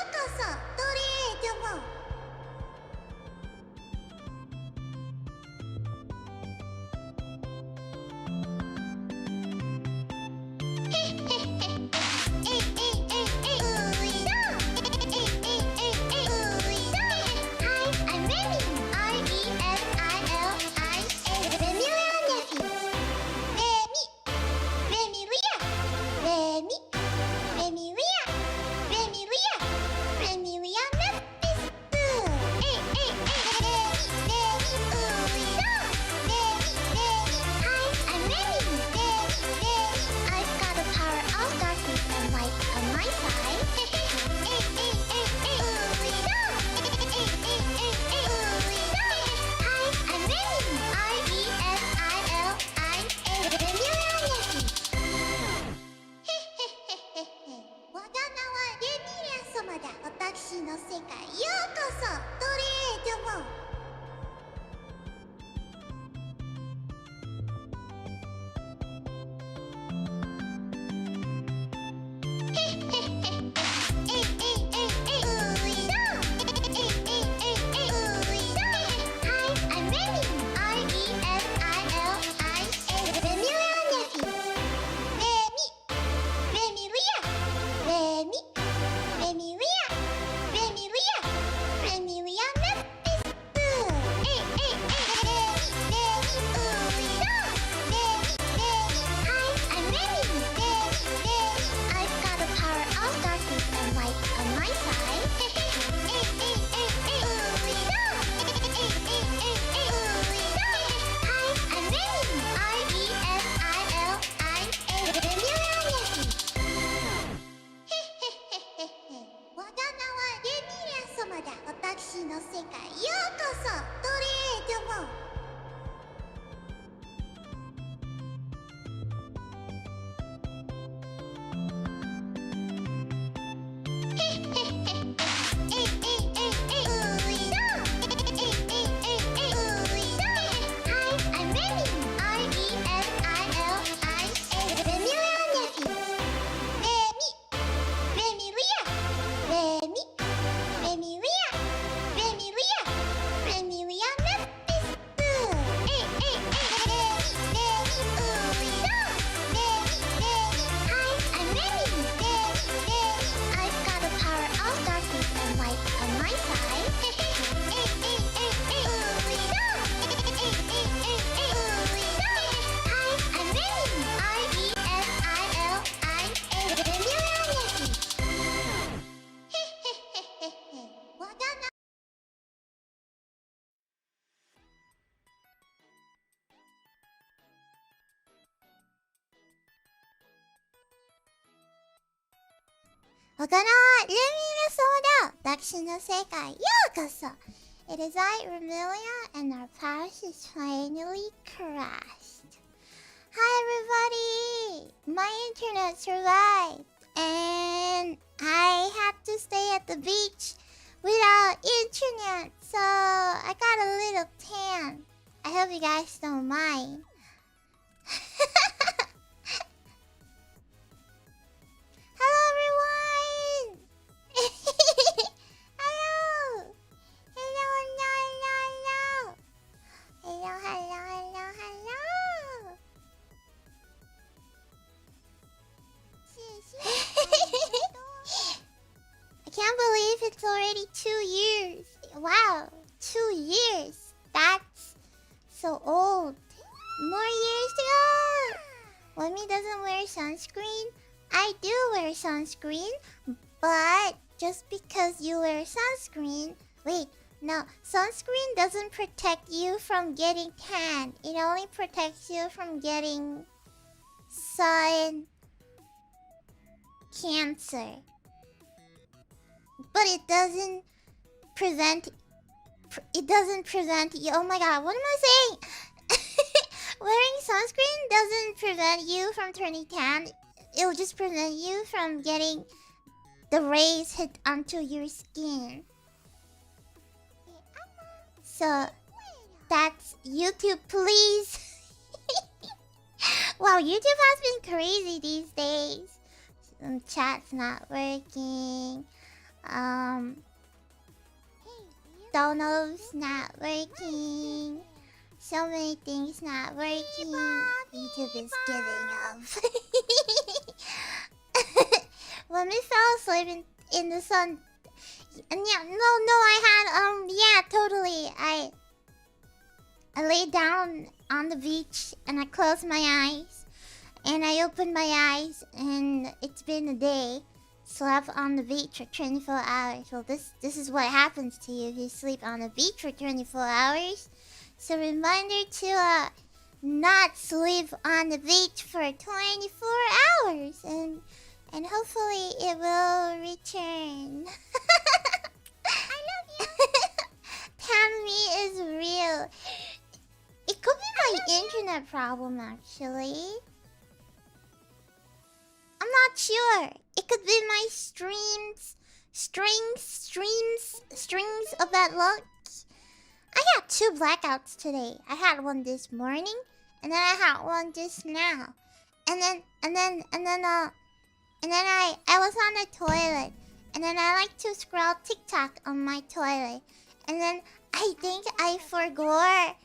こそドレードも他のレミルソーダ私の世界ようこそ It is I, Remilia, and our past is finally crashed. Hi everybody! My internet survived, and I had to stay at the beach without internet, so I got a little tan. I hope you guys don't mind. Hello everyone! Hello! Hello, hello, hello, hello! Hello, hello, hello, hello! I can't believe it's already 2 years. Wow, 2 years. That's so old. More years to go. Wemi doesn't wear sunscreen. I do wear sunscreen, but just because you wear sunscreen... Wait, no. Sunscreen doesn't protect you from getting tan. It only protects you from getting sun cancer. But it doesn't prevent... It doesn't prevent you... Oh my god, what am I saying? Wearing sunscreen doesn't prevent you from turning tan. It'll just prevent you from getting the rays hit onto your skin. So, that's YouTube, please. Wow, YouTube has been crazy these days. Chat's not working. Dono's not working. So many things not working. YouTube is giving up. When we fell asleep in the sun. And yeah, no, I had yeah, totally. I laid down on the beach and I closed my eyes. And I opened my eyes and it's been a day. Slept on the beach for 24 hours. Well, this is what happens to you if you sleep on the beach for 24 hours. So reminder to not sleep on the beach for 24 hours. And hopefully it will return. I love you. Tammy is real. It could be my internet problem, actually. I'm not sure. It could be my strings of bad luck. I had 2 blackouts today. I had one this morning, and then I had one just now. And then I was on the toilet, and then I like to scroll TikTok on my toilet, and then I think I forgot.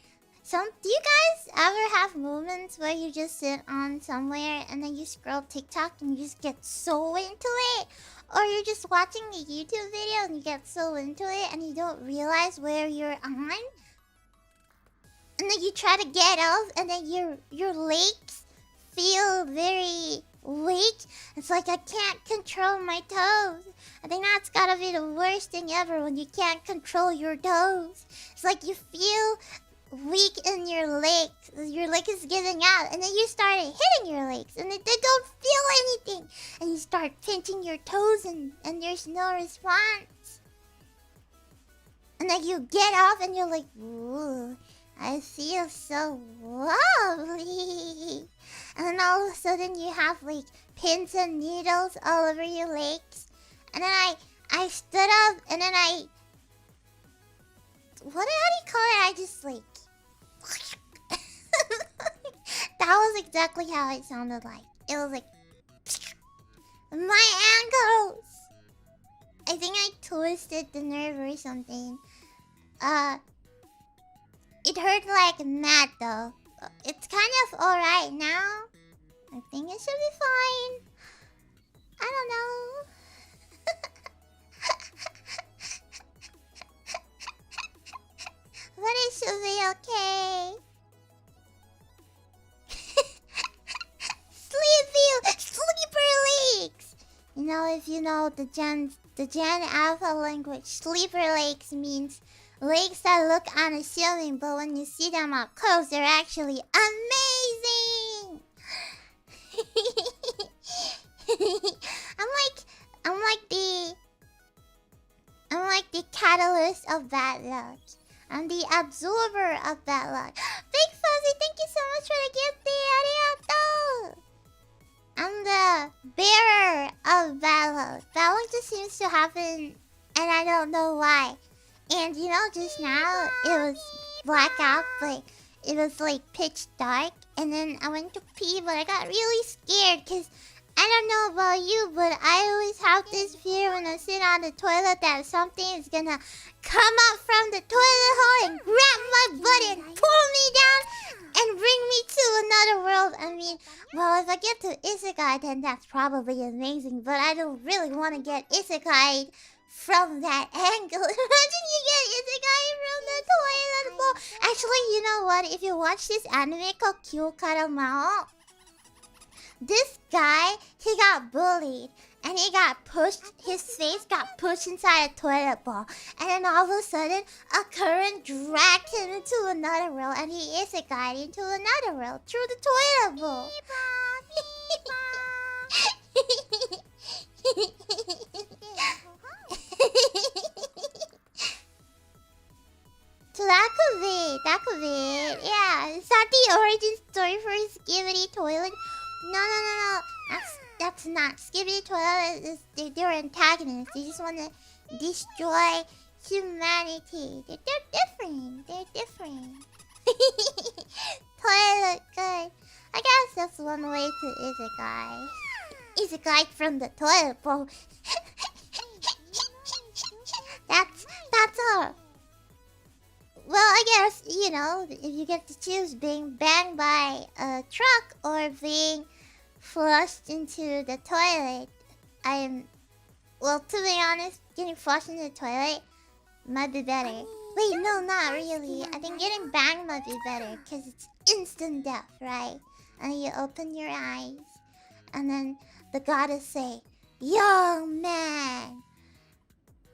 Do you guys ever have moments where you just sit on somewhere and then you scroll TikTok and you just get so into it? Or you're just watching a YouTube video and you get so into it and you don't realize where you're on? And then you try to get off and then your legs feel very weak. It's like I can't control my toes. I think that's gotta be the worst thing ever when you can't control your toes. It's like you feel weak in your legs. Your leg is giving out, and then you start hitting your legs, and they don't feel anything. And you start pinching your toes, and there's no response. And then you get off, and you're like, ooh, I feel so lovely. And then all of a sudden, you have like pins and needles all over your legs. And then I stood up, and then how do you call it? I just like that was exactly how it sounded like. It was like my ankles. I think I twisted the nerve or something. It hurt like mad though. It's kind of alright now. I think it should be fine. I don't know. But it should be okay. Sleeper legs. You know, if you know the Gen Alpha language, sleeper legs means legs that look unassuming, but when you see them up close, they're actually amazing. I'm like the catalyst of bad luck. I'm the absorber of bad luck. Big Fuzzy, thank you so much for the gift there. Arigato. I'm the bearer of bad luck. Bad luck just seems to happen, and I don't know why. And you know, just now it was blackout, but it was like pitch dark. And then I went to pee, but I got really scared because I don't know about you, but I always have this fear when I sit on the toilet that something is gonna come up from the toilet hole and grab my butt and pull me down and bring me to another world. I mean, well, if I get to isekai, then that's probably amazing, but I don't really want to get isekai'd from that angle. Imagine you get isekai from the toilet bowl. Actually, you know what? If you watch this anime called Kyokara Mao, this guy, he got bullied. And he got pushed, his face got pushed inside a toilet bowl. And then all of a sudden, a current dragged him into another world. And he isekai'd into another world through the toilet bowl. So that could be it. Yeah, is that the origin story for Skibidi Toilet? No. That's not. Skibidi Toilet is they're antagonists. They just want to destroy humanity. They're different. Toilet good. I guess that's one way to isekai. Isekai from the toilet bowl. you know, if you get to choose being banged by a truck or being flushed into the toilet, well, to be honest, getting flushed into the toilet might be better. Wait, no, not really. I think getting banged might be better because it's instant death, right? And you open your eyes, and then the goddess say, "Young man,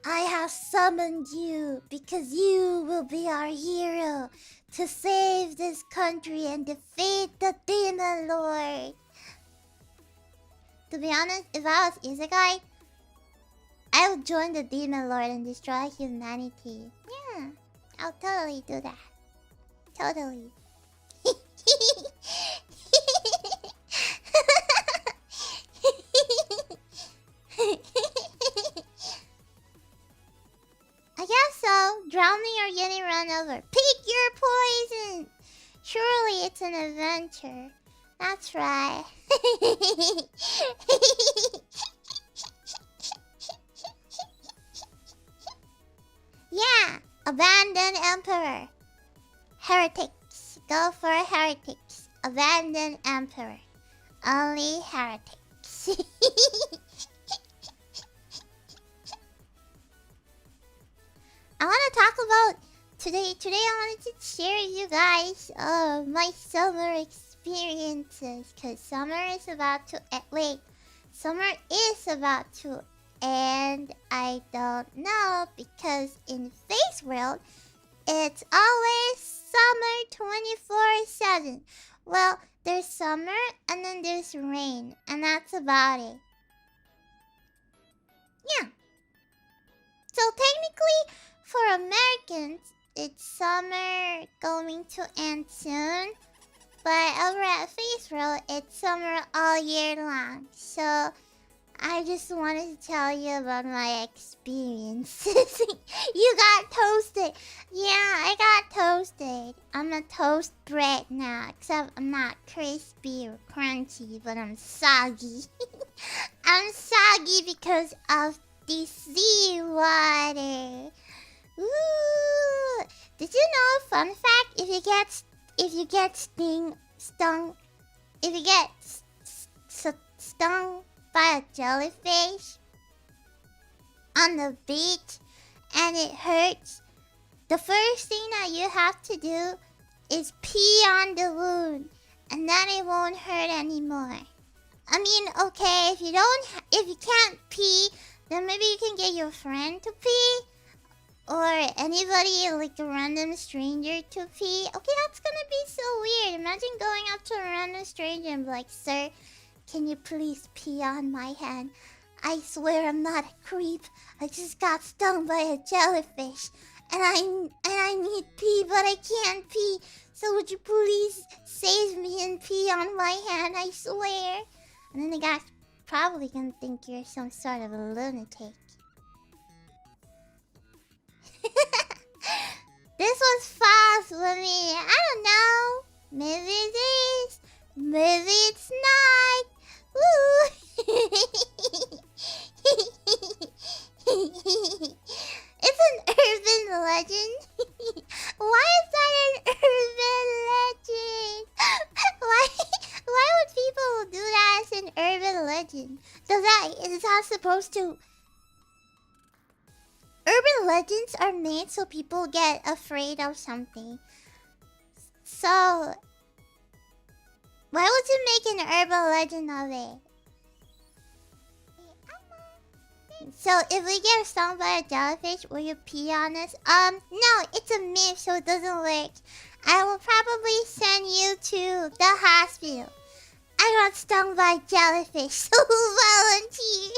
I have summoned you because you will be our hero to save this country and defeat the demon lord." To be honest, if I was isekai, I would join the demon lord and destroy humanity. Yeah, I'll totally do that. Totally. I guess so. Drowning or getting run over. Pick your poison! Surely it's an adventure. That's right. Yeah, abandoned emperor. Heretics. Go for heretics. Abandoned emperor. Only heretics. I want to talk about today. Today I wanted to share with you guys my summer experiences, because summer is about to summer is about to end. I don't know, because in Face World it's always summer 24/7. Well, there's summer and then there's rain, and that's about it. Yeah. So technically, for Americans, it's summer going to end soon. But over at Face World, it's summer all year long. So I just wanted to tell you about my experiences. You got toasted. Yeah, I got toasted. I'm a toast bread now, except I'm not crispy or crunchy, but I'm soggy. I'm soggy because of the seawater. Ooh! Did you know? Fun fact: if you get stung by a jellyfish on the beach and it hurts, the first thing that you have to do is pee on the wound, and then it won't hurt anymore. I mean, okay, if you can't pee, then maybe you can get your friend to pee. Or anybody, like a random stranger to pee. Okay, that's gonna be so weird. Imagine going up to a random stranger and be like, "Sir, can you please pee on my hand? I swear I'm not a creep. I just got stung by a jellyfish. And I need pee, but I can't pee. So would you please save me and pee on my hand? I swear." And then the guy's probably gonna think you're some sort of a lunatic. This was fast for me. I don't know. Maybe it is. Maybe it's not. Woo! It's an urban legend. Why is that an urban legend? Why would people do that as an urban legend? Is that supposed to... Urban legends are made so people get afraid of something. So, why would you make an urban legend of it? So, if we get stung by a jellyfish, will you pee on us? No, it's a myth, so it doesn't work. I will probably send you to the hospital. I got stung by a jellyfish, so volunteer.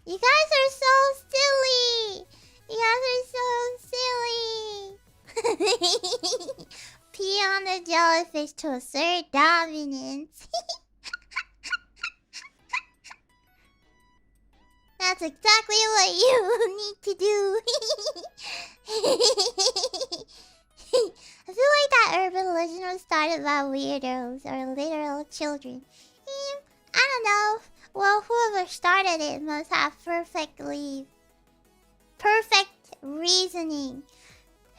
You guys are so silly. You guys are so silly. Pee on the jellyfish to assert dominance. That's exactly what you need to do. I feel like that urban legend was started by weirdos or literal children. I don't know. Well, whoever started it must have perfect reasoning.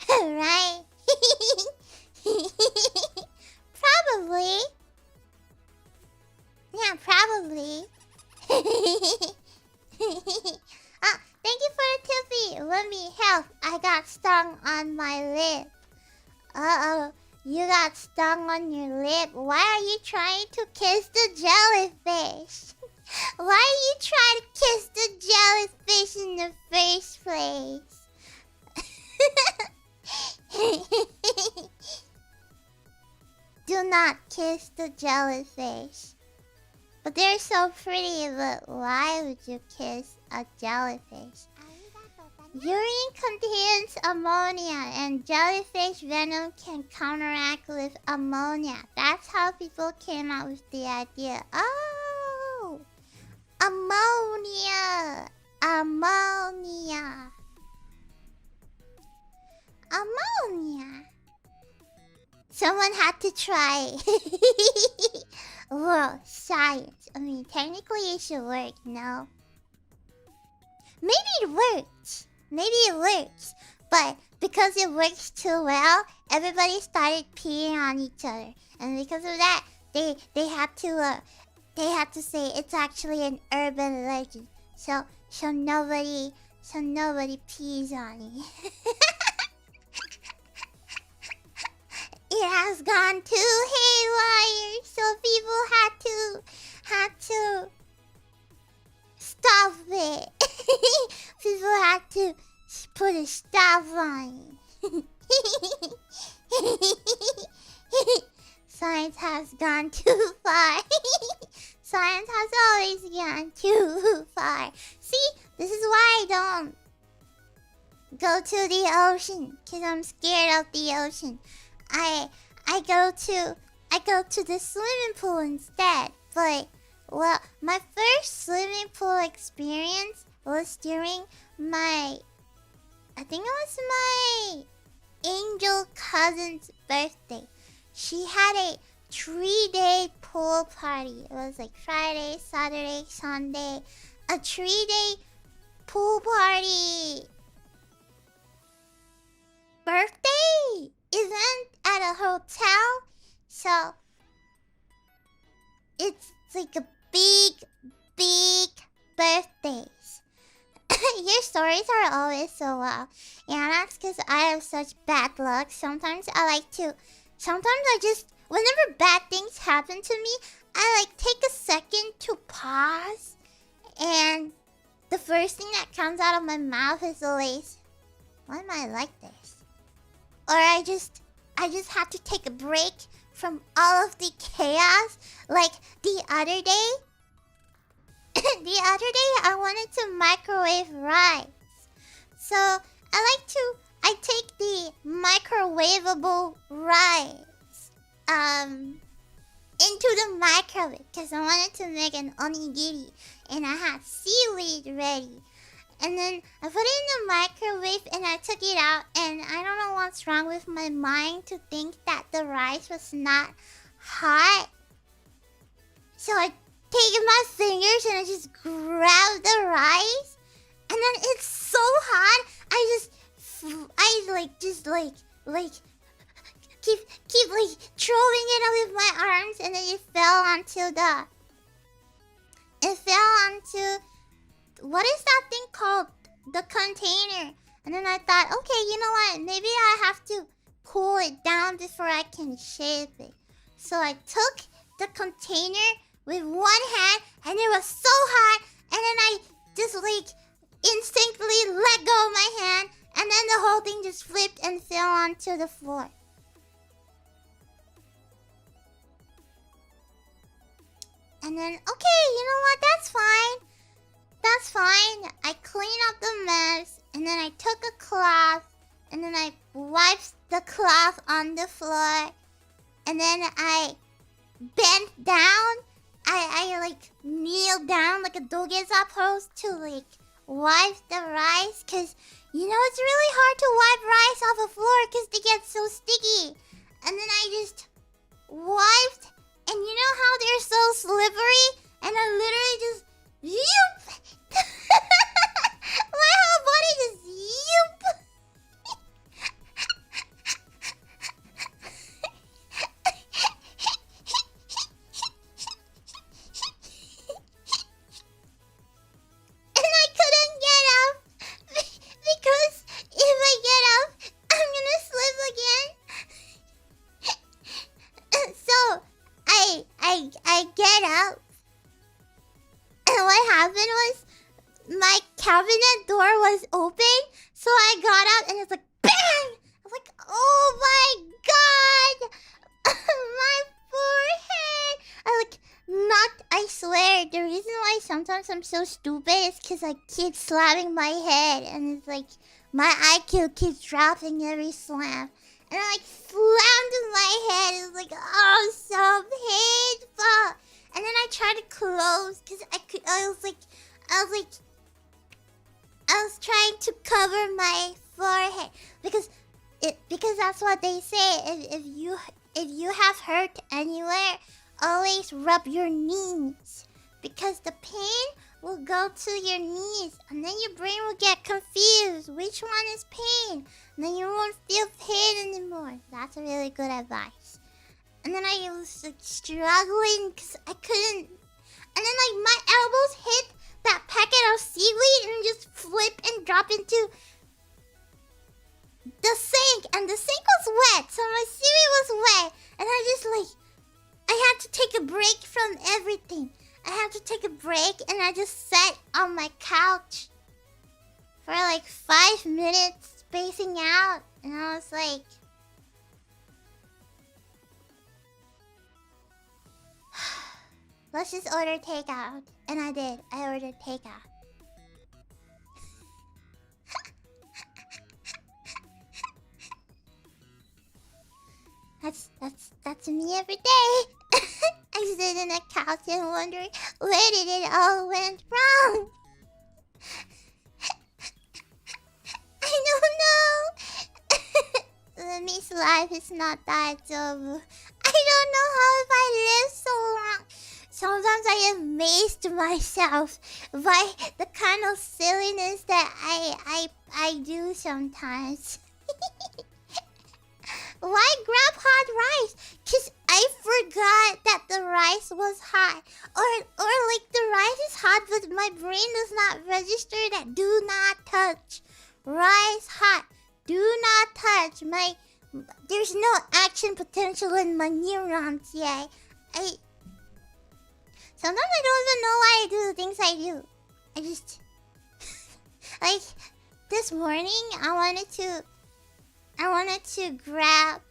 Right? Probably. Yeah, probably. Thank you for the tippy. Let me help. I got stung on my lip. Uh-oh. You got stung on your lip. Why are you trying to kiss the jellyfish? Why are you trying to kiss the jellyfish in the first place? Do not kiss the jellyfish. But they're so pretty, but why would you kiss a jellyfish? Urine contains ammonia, and jellyfish venom can counteract with ammonia. That's how people came out with the idea. Oh! Ammonia! Ammonia! Ammonia! Someone had to try. Whoa, science. I mean, technically it should work, no? Maybe it works. Maybe it works. But because it works too well, everybody started peeing on each other. And because of that, they had to say it's actually an urban legend. So nobody pees on it. It has gone too haywire, so people had to stop it. People had to put a stop on it. Science has gone too far. Science has always gone too far. See, this is why I don't go to the ocean, because I'm scared of the ocean. I go to the swimming pool instead. But well, my first swimming pool experience was during I think it was my angel cousin's birthday. She had a 3-day pool party. It was like Friday, Saturday, Sunday. A 3-day pool party birthday event at a hotel. So it's like a big birthdays. Your stories are always so wow. Yeah, that's because I have such bad luck. Sometimes I whenever bad things happen to me, I take a second to pause. And the first thing that comes out of my mouth is always, why am I like this? Or I just have to take a break from all of the chaos. Like the other day, I wanted to microwave rice. So I take the microwavable rice into the microwave because I wanted to make an onigiri and I had seaweed ready. And then I put it in the microwave and I took it out, and I don't know what's wrong with my mind to think that the rice was not hot. So I take my fingers and I just grab the rice, and then it's so hot. I keep throwing it out with my arms, and then it fell onto what is that thing called? The container. And then I thought, okay, you know what? Maybe I have to cool it down before I can shape it. So I took the container with one hand, and it was so hot, and then I just instinctively let go of my hand, and then the whole thing just flipped and fell onto the floor. And then, okay, you know what? That's fine. That's fine. I cleaned up the mess, and then I took a cloth, and then I wiped the cloth on the floor, and then I bent down. I kneeled down like a dogeza pose to wipe the rice, because you know it's really hard to wipe rice off the floor because they get so sticky. And then I just wiped, and you know how they're so slippery? I get up. And what happened was my cabinet door was open, so I got up and it's like bang! I was like, oh my god! My forehead! I like knocked, I swear, the reason why sometimes I'm so stupid is because I keep slamming my head and it's like my IQ keeps dropping every slam. And I like slammed in my head. It was like, oh, so painful. And then I tried to close because I was trying to cover my forehead because that's what they say. If you have hurt anywhere, always rub your knees because the pain will go to your knees and then your brain will get confused. Which one is pain? And then you won't feel pain anymore. That's a really good advice. And then I was like struggling because I couldn't. And then like my elbows hit that packet of seaweed and just flip and drop into the sink. And the sink was wet, so my seaweed was wet. And I had to take a break from everything. I had to take a break and I just sat on my couch for like 5 minutes spacing out. And I was like, let's just order takeout. And I did. I ordered takeout. That's me every day. I sit in a couch and wondering where did it all went wrong. I don't know. Remi's life is not that over. I don't know how if I live so long. Sometimes I am amazed to myself by the kind of silliness that I do sometimes. Why grab hot rice? Cause I forgot that the rice was hot. Or like the rice is hot but my brain does not register that do not touch. Rice hot. Do not touch. There's no action potential in my neurons yet. Sometimes I don't even know why I do the things I do. I just like this morning I wanted to grab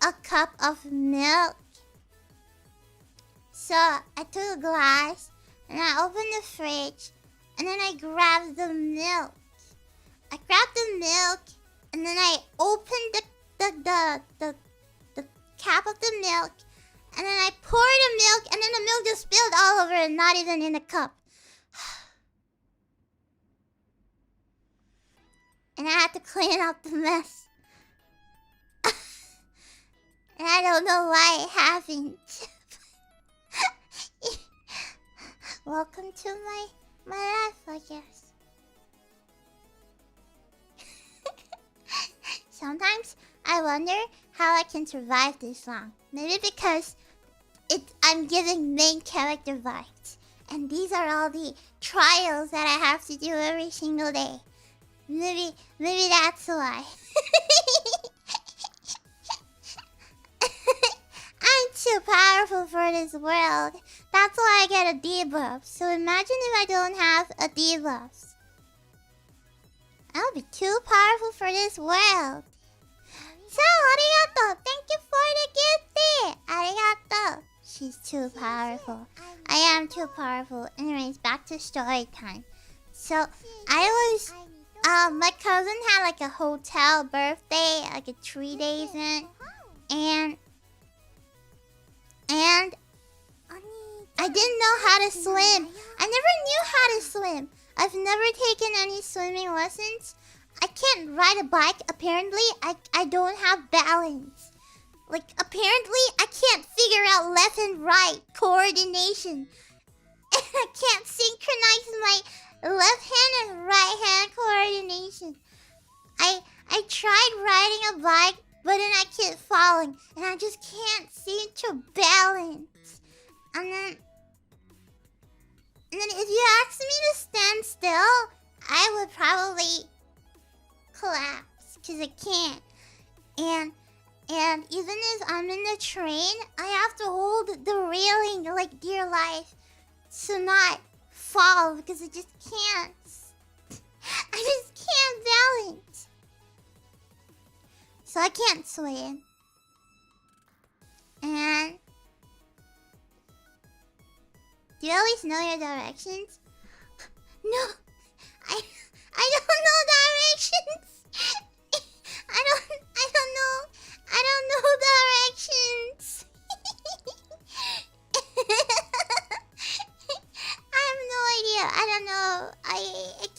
a cup of milk. So I took a glass and I opened the fridge and then I grabbed the milk. I grabbed the milk and then I opened the cap of the milk and then I poured the milk and then the milk just spilled all over and not even in the cup. And I had to clean up the mess. And I don't know why it happened. Welcome to my life, I guess. Sometimes I wonder how I can survive this long. Maybe because I'm giving main character vibes. And these are all the trials that I have to do every single day. Maybe that's why. I'm too powerful for this world. That's why I get a debuff. So imagine if I don't have a debuff. I'll be too powerful for this world. So, arigato. Thank you for the gift. Arigato. She's too powerful. I am too powerful. Anyways, back to story time. So, my cousin had like a hotel birthday, like a 3 days in. And I didn't know how to swim. I never knew how to swim. I've never taken any swimming lessons. I can't ride a bike, apparently. I don't have balance. Like, apparently, I can't figure out left and right coordination. And I can't synchronize my left hand and right hand coordination. I tried riding a bike, but then I kept falling. And I just can't seem to balance. And then if you asked me to stand still, I would probably collapse. Because I can't. And And even if I'm in the train, I have to hold the railing like dear life to not fall because I just can't. I just can't balance. So I can't swim. And do you always know your directions? No, I don't know directions. I don't know directions. I have no idea. I don't know. I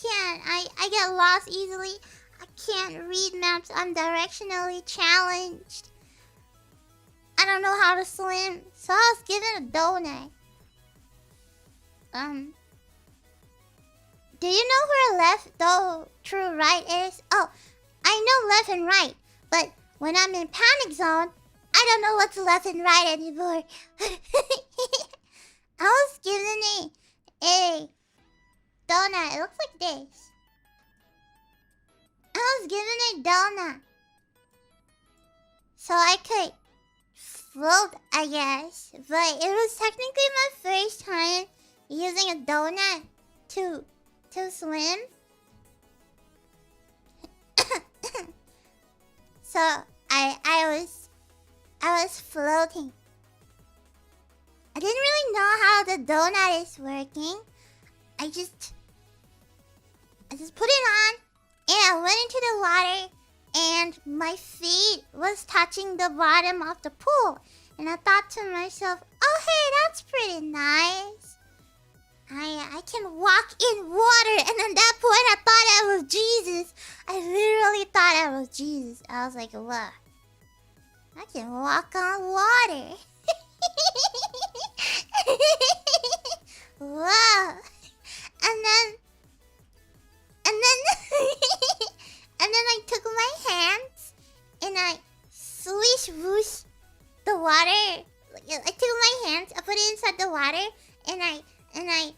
can't. I get lost easily. I can't read maps. I'm directionally challenged. I don't know how to swim, so I was given a donut. Do you know where left, though, true right is? Oh, I know left and right, but when I'm in panic zone, I don't know what's left and right anymore. I was given a donut. It looks like this. I was given a donut. So I could float, I guess. But it was technically my first time using a donut to swim. So I was floating. I didn't really know how the donut is working. I just put it on and I went into the water and my feet was touching the bottom of the pool. And I thought to myself, oh hey, that's pretty nice. I can walk in water, and at that point I thought I was Jesus. I literally thought I was Jesus. I was like, whoa. I can walk on water. Whoa. And then I took my hands and I swish whoosh the water. I took my hands, I put it inside the water, and I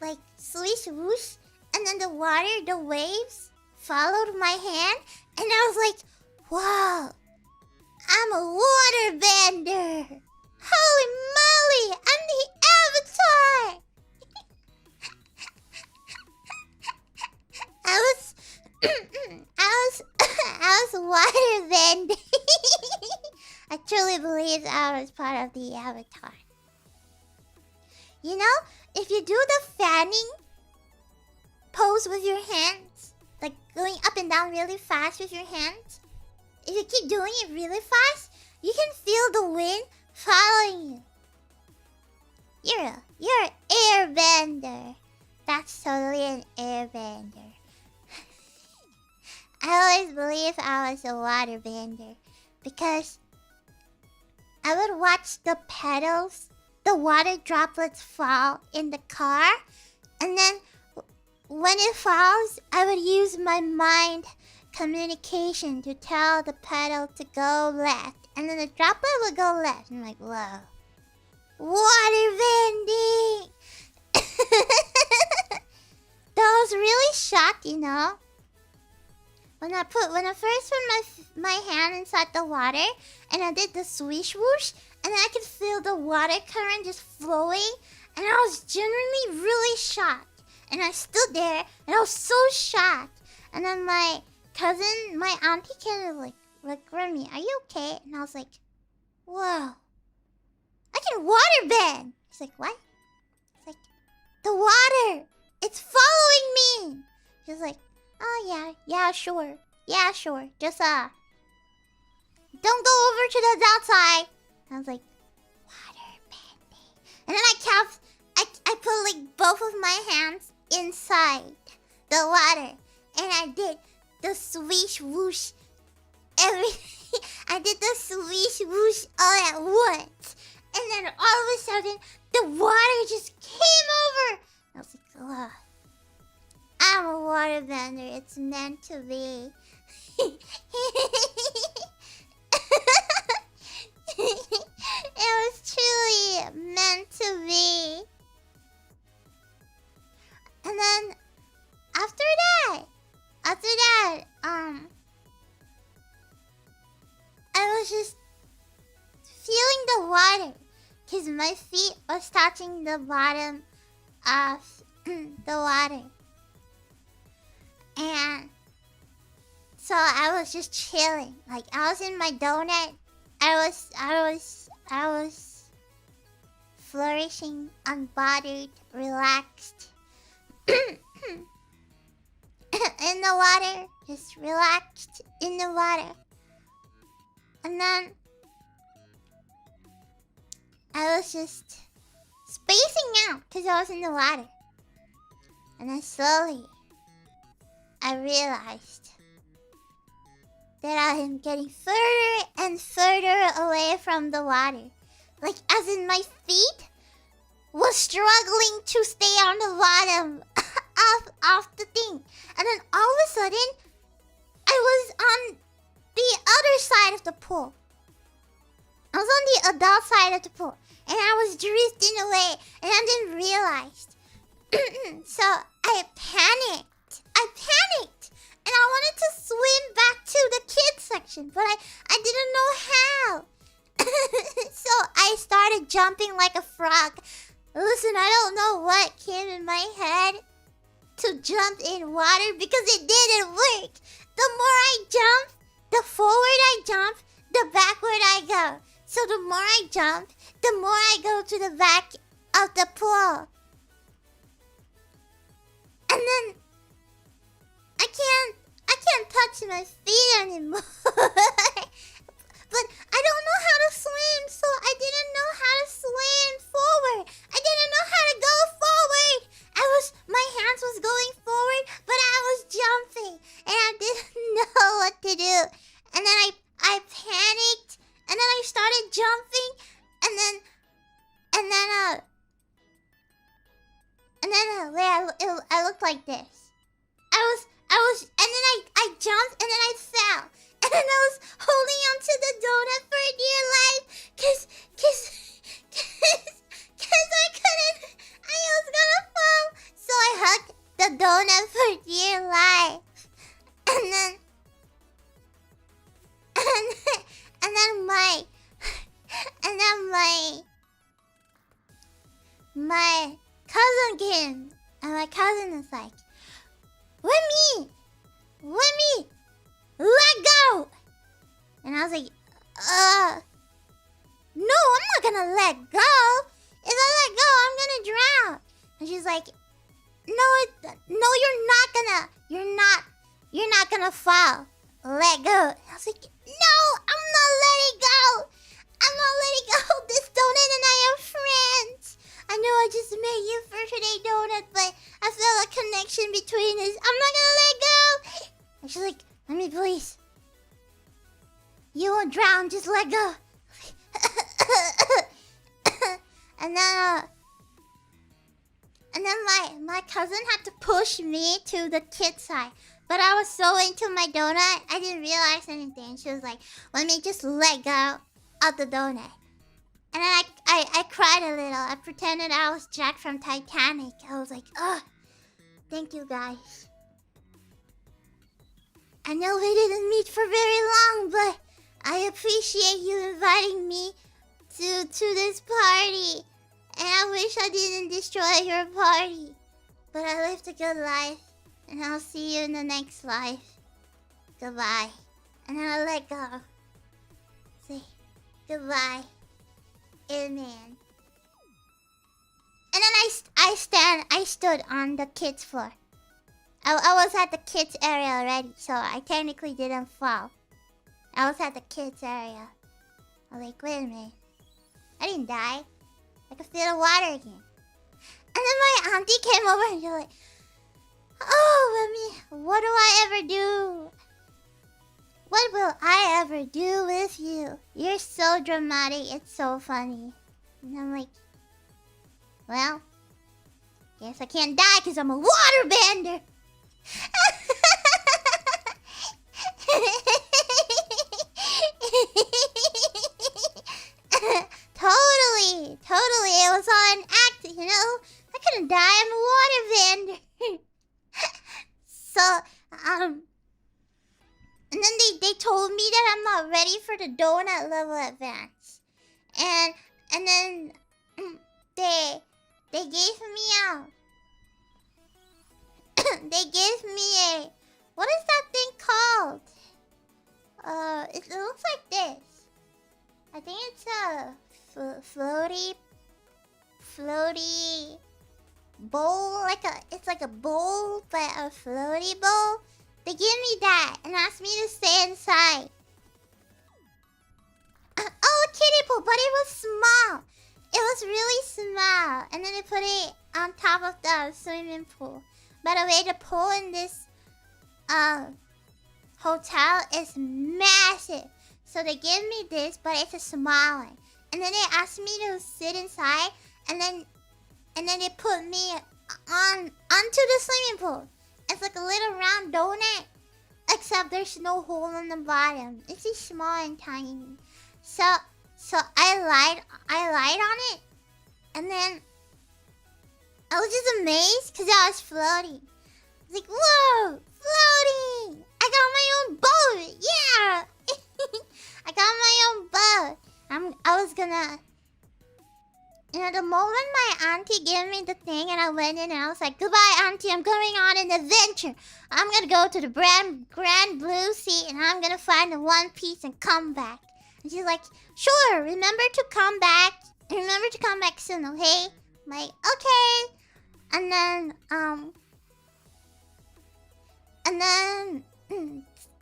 like swish whoosh, and then the water, the waves followed my hand, and I was like, wow, I'm a water bender. Holy moly, I'm the Avatar. I was water bending. I truly believe I was part of the Avatar. You know, if you do the fanning pose with your hands, like going up and down really fast with your hands, if you keep doing it really fast, you can feel the wind following you. You're an airbender. That's totally an airbender. I always believed I was a waterbender because I would watch the pedals, the water droplets fall in the car, and then when it falls, I would use my mind communication to tell the pedal to go left, and then the droplet would go left. I'm like, whoa, water bending. That was really shocked, you know. When I first put my hand inside the water and I did the swish whoosh, and then I could feel the water current just flowing, and I was genuinely really shocked. And I stood there and I was so shocked. And then my cousin, my auntie came and like Remi, are you okay? And I was like, whoa, I can water bend. She's like, what? It's like, the water, it's following me. She's like, oh yeah, sure. Just don't go over to the outside. I was like, water bending. And then I put like both of my hands inside the water, and I did the swish whoosh. I did the swish whoosh all at once, and then all of a sudden the water just came over. I was like, ugh. I'm a waterbender. It's meant to be. It was truly meant to be. And then after that, I was water. Because my feet was touching the bottom of the water. And so I was just chilling. Like, I was in my donut. I was flourishing, unbothered, relaxed. In the water. Just relaxed in the water. And then I was just spacing out because I was in the water. And then slowly I realized that I am getting further and further away from the water. Like, as in my feet was struggling to stay on the bottom of the thing. And then all of a sudden, I was on the other side of the pool. I was on the adult side of the pool. And I was drifting away. And I didn't realize. So I panicked. And I wanted to swim back to the kids section. But I didn't know how. So I started jumping like a frog. Listen, I don't know what came in my head to jump in water because it didn't work. The more I jump, the forward I jump, the backward I go. So the more I jump, the more I go to the back of the pool. And then I can't touch my feet anymore. But I don't know how to swim, so I didn't know how to swim forward. I didn't know how to go forward. My hands was going forward, but I was jumping. And I didn't know what to do. And then I panicked. And then I started jumping. And then I looked like this. And then I jumped and then I fell. And then I was holding onto the donut for dear life. Cause I couldn't, I was gonna fall. So I hugged the donut for dear life. And then my cousin came. And my cousin was like, Remi, let go! And I was like, no, I'm not gonna let go. If I let go, I'm gonna drown. And she's like, no, you're not gonna fall. Let go. And I was like, no, I'm not letting go. This donut and I are friends. I know I just met you for today, donut, but I felt a connection between us. I'm not gonna let go. And she's like, let me please. You won't drown, just let go. And then my cousin had to push me to the kid side. But I was so into my donut, I didn't realize anything. She was like, let me just let go of the donut. And then I cried a little. I pretended I was Jack from Titanic. I was like, thank you guys. I know we didn't meet for very long, but I appreciate you inviting me to this party. And I wish I didn't destroy your party. But I lived a good life. And I'll see you in the next life. Goodbye. And then I let go. Say goodbye. Amen. And then I stood on the kids' floor. I was at the kids' area already, so I technically didn't fall. I was at the kids' area. I was like, wait a minute. I didn't die. I could feel the water again. And then my auntie came over and she was like, oh, Remi, what do I ever do? What will I ever do with you? You're so dramatic, it's so funny. And I'm like, well, guess I can't die because I'm a water bender. Totally, it was all an act, you know? I couldn't die, I'm a water bender. So, and then they told me that I'm not ready for the donut level advance. And then they gave me a they gave me a, what is that thing called? It looks like this. I think it's a floaty bowl, it's like a bowl, but a floaty bowl. They gave me that and asked me to stay inside. Oh, a kiddie pool, but it was small. It was really small, and then they put it on top of the swimming pool. By the way, the pool in this hotel is massive. So they gave me this, but it's a small one. And then they asked me to sit inside, and then they put me onto the swimming pool. It's like a little round donut, except there's no hole in the bottom. It's just small and tiny. So I lied on it, and then I was just amazed because I was floating. I was like, whoa, floating! I got my own boat, yeah! I got my own boat. I was gonna, the moment my auntie gave me the thing and I went in and I was like, goodbye auntie, I'm going on an adventure. I'm gonna go to the Grand Blue Sea and I'm gonna find the One Piece and come back. And she's like, sure, remember to come back soon, okay? I'm like, okay. And then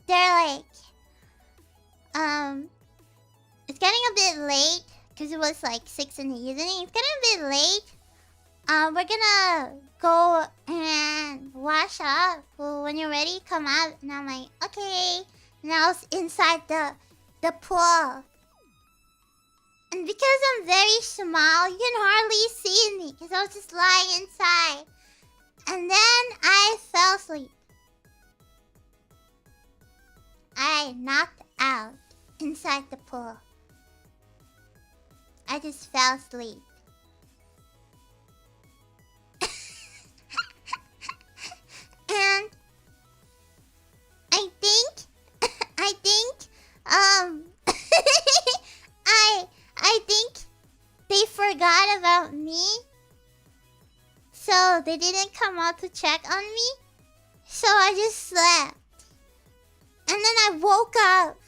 they're like, it's getting a bit late because it was like 6 in the evening. It's getting a bit late. We're gonna go and wash up. Well, when you're ready, come out. And I'm like, okay. And I was inside the pool. And because I'm very small, you can hardly see me because I was just lying inside. And then I fell asleep. I knocked out inside the pool. I just fell asleep. And I think I think they forgot about me. So they didn't come out to check on me. So I just slept. And then I woke up.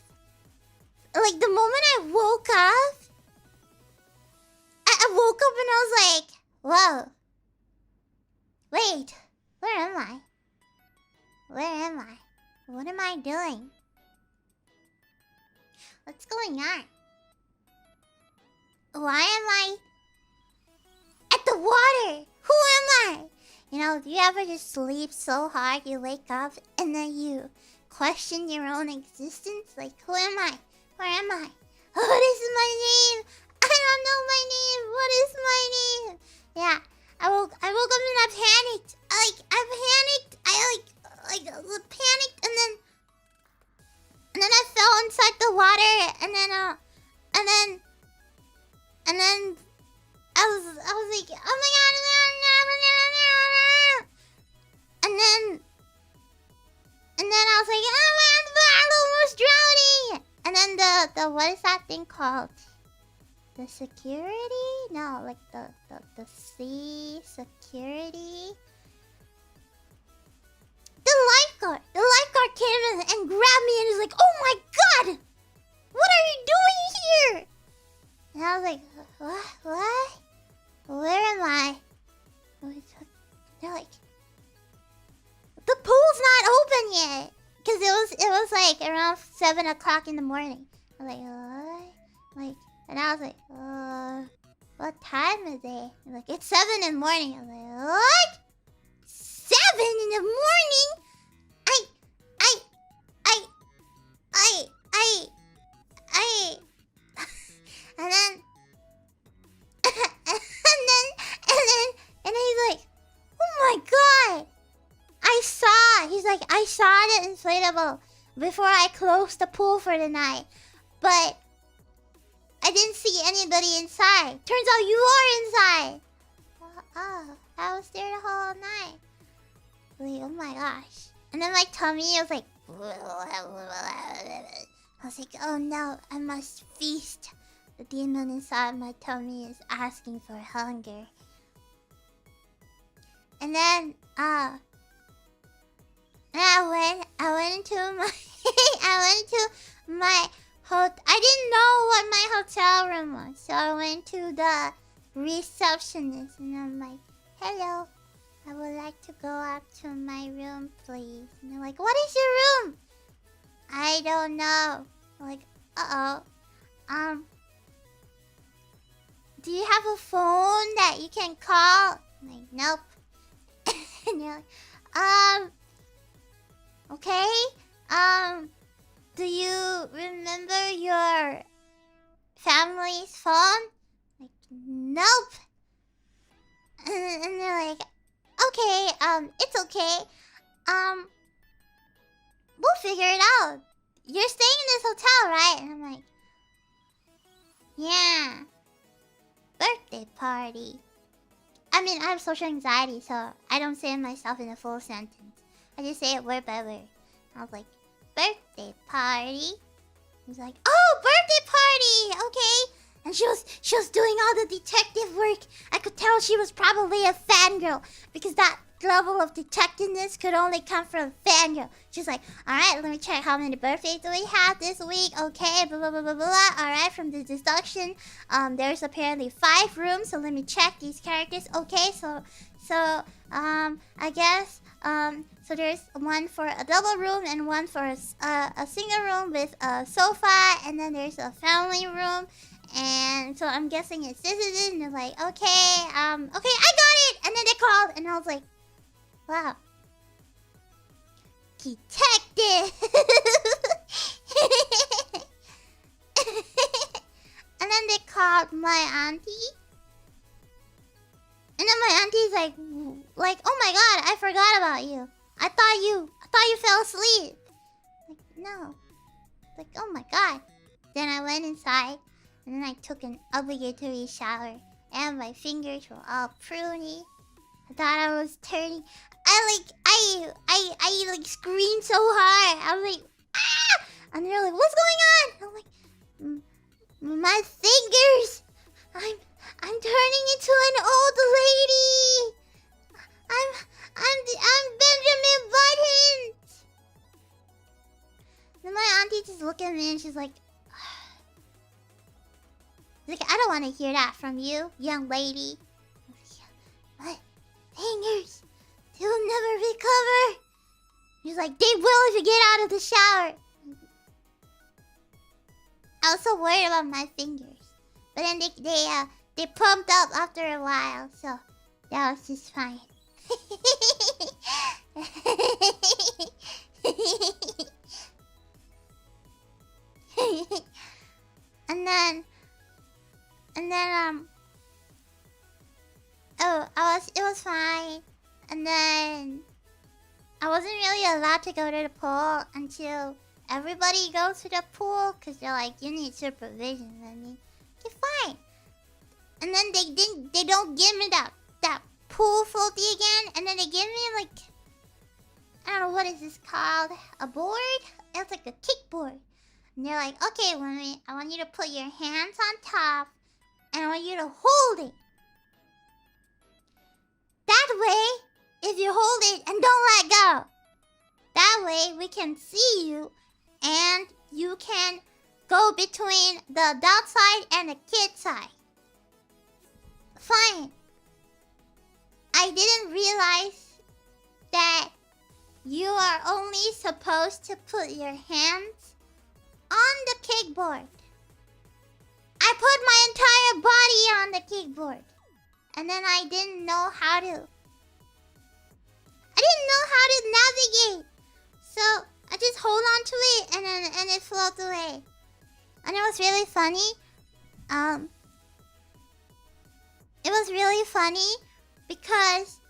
Like the moment I woke up, I woke up and I was like, whoa. Wait, where am I? Where am I? What am I doing? What's going on? Why am I at the water? Who am I? You know, do you ever just sleep so hard you wake up and then you question your own existence? Like, who am I? Where am I? What is my name? I don't know my name. What is my name? Yeah, I woke up and I panicked. I panicked. I panicked and then I fell inside the water and then I was like, oh my god, and then I was like, oh my god, I'm almost drowning. And then the what is that thing called? The security? No, like the sea security. The lifeguard came in and grabbed me and was like, oh my god! What are you doing here? And I was like, what? Where am I? They're like, the pool's not open yet. Cause it was like around 7 o'clock in the morning. I was like, what? Like, and I was like, what time is it? They're like, it's 7 in the morning. I was like, what? 7 in the morning? and then he's like, oh my god! He's like, I saw the inflatable before I closed the pool for the night. But I didn't see anybody inside. Turns out you are inside. Oh, I was there the whole night. Like, oh my gosh. And then my tummy was like, I was like, oh no, I must feast The demon inside my tummy is asking for hunger. And then, I went into my, I went to my I didn't know what my hotel room was, so I went to the receptionist and I'm like, hello, I would like to go up to my room, please. And they're like, what is your room? I don't know. I'm like, do you have a phone that you can call? I'm like, nope. And they're like, okay. Do you remember your family's phone? Like, nope. And they're like, okay, it's okay. We'll figure it out. You're staying in this hotel, right? And I'm like, yeah. Birthday party. I mean, I have social anxiety, so I don't say myself in a full sentence. I just say it word by word. I was like, birthday party. He was like, oh, birthday party, okay. And she was doing all the detective work. I could tell she was probably a fangirl, because that level of detectiveness could only come from a fangirl. She's like, alright, let me check how many birthdays do we have this week. Okay, blah blah blah blah blah. Alright, from the deduction, there's apparently 5 rooms, so let me check these characters. Okay, so I guess so there's one for a double room and one for a single room with a sofa, and then there's a family room. And so I'm guessing it's this, and they're like, okay, okay, I got it. And then they called, and I was like, wow, detective. And then they called my auntie, and then my auntie's like, oh my god, I forgot about you. I thought you fell asleep. Like, no. Like, oh my god. Then I went inside. And then I took an obligatory shower. And my fingers were all pruny. I thought I was turning. I screamed so hard. I was like, ah! And they're like, what's going on? I'm like, my fingers. I'm turning into an old lady. I'm Benjamin Buttons. Then my auntie just looked at me and she's like, I don't want to hear that from you, young lady. My fingers, they'll never recover. He's like, they will if you get out of the shower. I was so worried about my fingers. But then they pumped up after a while, so that was just fine. And then it was fine. And then I wasn't really allowed to go to the pool until everybody goes to the pool, because they're like, you need supervision. I mean, okay, fine. And then they don't give me that pool floaty again, and then they give me like, I don't know, what is this called? A board? It's like a kickboard. And they're like, okay, I want you to put your hands on top, and I want you to hold it. That way, if you hold it and don't let go, that way we can see you, and you can go between the adult side and the kid side. Fine. I didn't realize that you are only supposed to put your hands on the kickboard. I put my entire body on the kickboard. And then I didn't know how to navigate. So I just hold on to it, and it floats away. And it was really funny. It was really funny because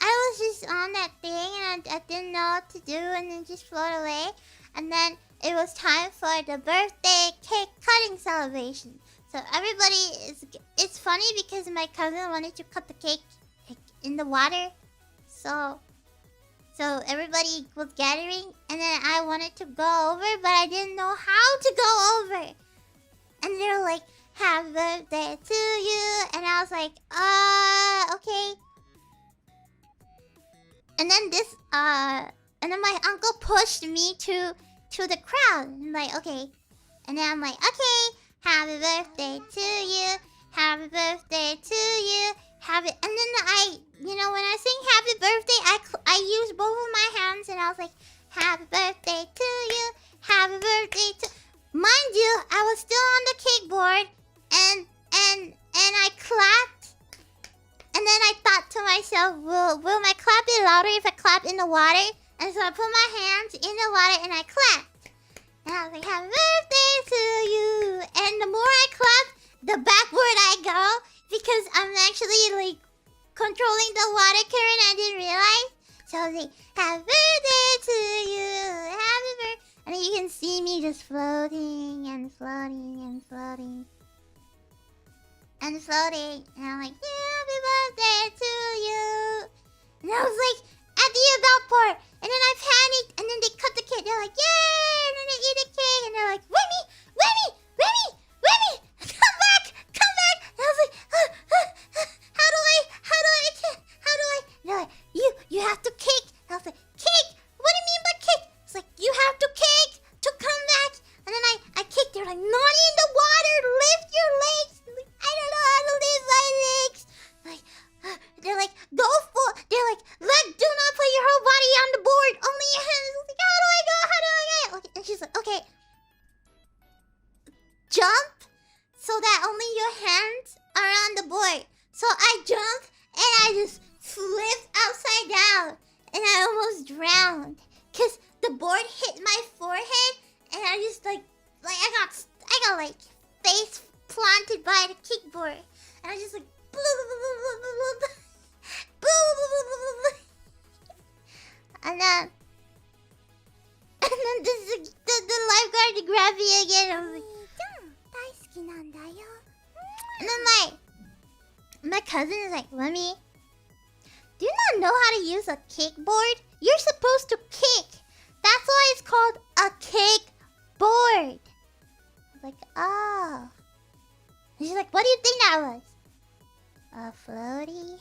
I was just on that thing, and I didn't know what to do, and then just float away. And then it was time for the birthday cake cutting celebration. So everybody it's funny because my cousin wanted to cut the cake in the water. So So everybody was gathering, and then I wanted to go over, but I didn't know how to go over. And they're like, "Happy birthday to you," and I was like, okay. And then and then my uncle pushed me to the crowd. I'm like, okay. And then I'm like, okay, happy birthday to you, happy birthday to you, happy. And then when I sing happy birthday, I use both of my hands, and I was like, happy birthday to you, happy birthday to. Mind you, I was still on the kickboard, and I clapped. And then I thought to myself, will my clap be louder if I clap in the water? And so I put my hands in the water and I clapped. And I was like, happy birthday to you. And the more I clap, the backward I go. Because I'm actually like controlling the water current. I didn't realize. So I was like, happy birthday to you. Happy birthday. And then you can see me just floating and floating and floating. And floating. And I'm like, yeah, happy birthday to you. And I was like, at the about part. And then I panicked. And then they cut the cake. They're like, yay! And then they eat the cake. And they're like, Remi! Remi! Remi! Remi! Come back! Come back! And I was like, how do I? And they're like, you have to kick. And I was like, kick? What do you mean by kick? It's like, you have to kick to come back. And then I kicked. They're like, not in the water. Lift your legs. Like, I don't know how to lift my legs. Like, they're like, go for. They're like, do not put your whole body on the board. Only your hands. I was like, how do I go? How do I go? Okay, and she's like, okay, jump so that only your hands are on the board. So I jumped and I just flipped upside down and I almost drowned because the board hit my forehead and I just like I got like face planted by the kickboard and I just like and then the lifeguard grabbed me again. I was like, and then my cousin is like, Remi, do you not know how to use a kickboard? You're supposed to kick. That's why it's called a kickboard. I was like, oh. And she's like, what do you think that was? A floaty?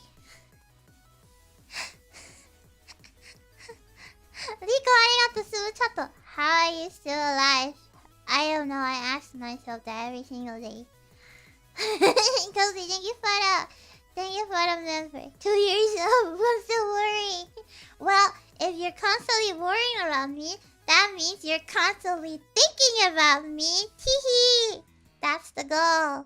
Rico, arigato, subachato. How are you still alive? I don't know, I ask myself that every single day. Cozy, thank you for the member. 2 years old, I'm still worrying. Well, if you're constantly worrying around me, that means you're constantly thinking about me. Teehee. That's the goal.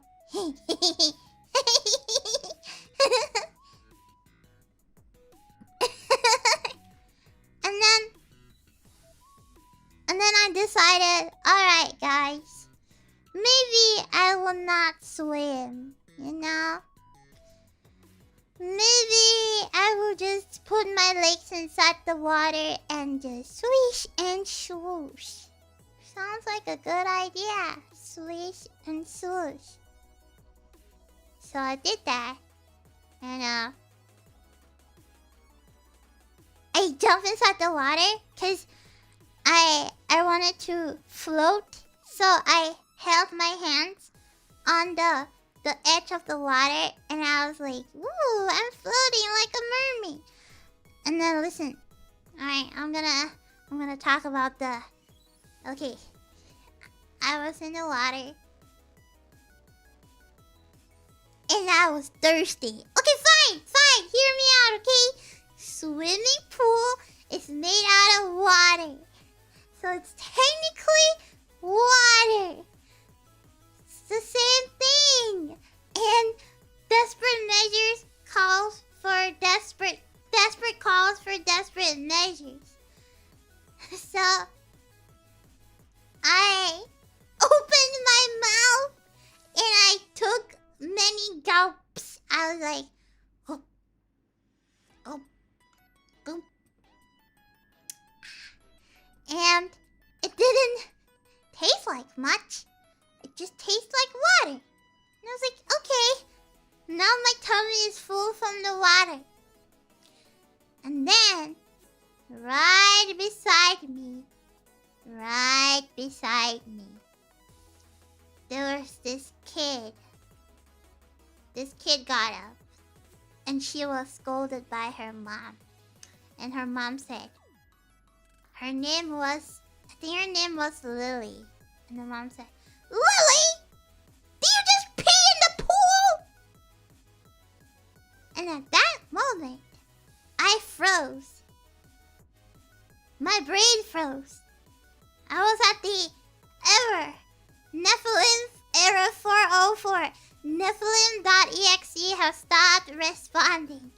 And then I decided, alright guys, maybe I will not swim, you know? Maybe I will just put my legs inside the water and just swish and swoosh. Sounds like a good idea. Swish and swoosh. So I did that. And I jumped inside the water because I wanted to float. So I held my hands on the edge of the water and I was like, ooh, I'm floating like a mermaid. And then listen. Alright, I'm gonna talk about okay. I was in the water. And I was thirsty. Okay, fine. Hear me out, okay? Swimming pool is made out of water. So it's technically water. It's the same thing. And desperate measures calls for desperate calls for desperate measures. So I opened my mouth and I took many gulps. I was like, oh, oh, oh. And it didn't taste like much. It just tastes like water. And I was like, okay. Now my tummy is full from the water. And then right beside me, right beside me, there was this kid. This kid got up, and she was scolded by her mom. And her mom said, her name was, I think her name was Lily. And the mom said, Lily! Do you just pee in the pool? And at that moment, I froze. My brain froze. I was at the error. Nephilim error 404. Nephilim.exe has stopped responding.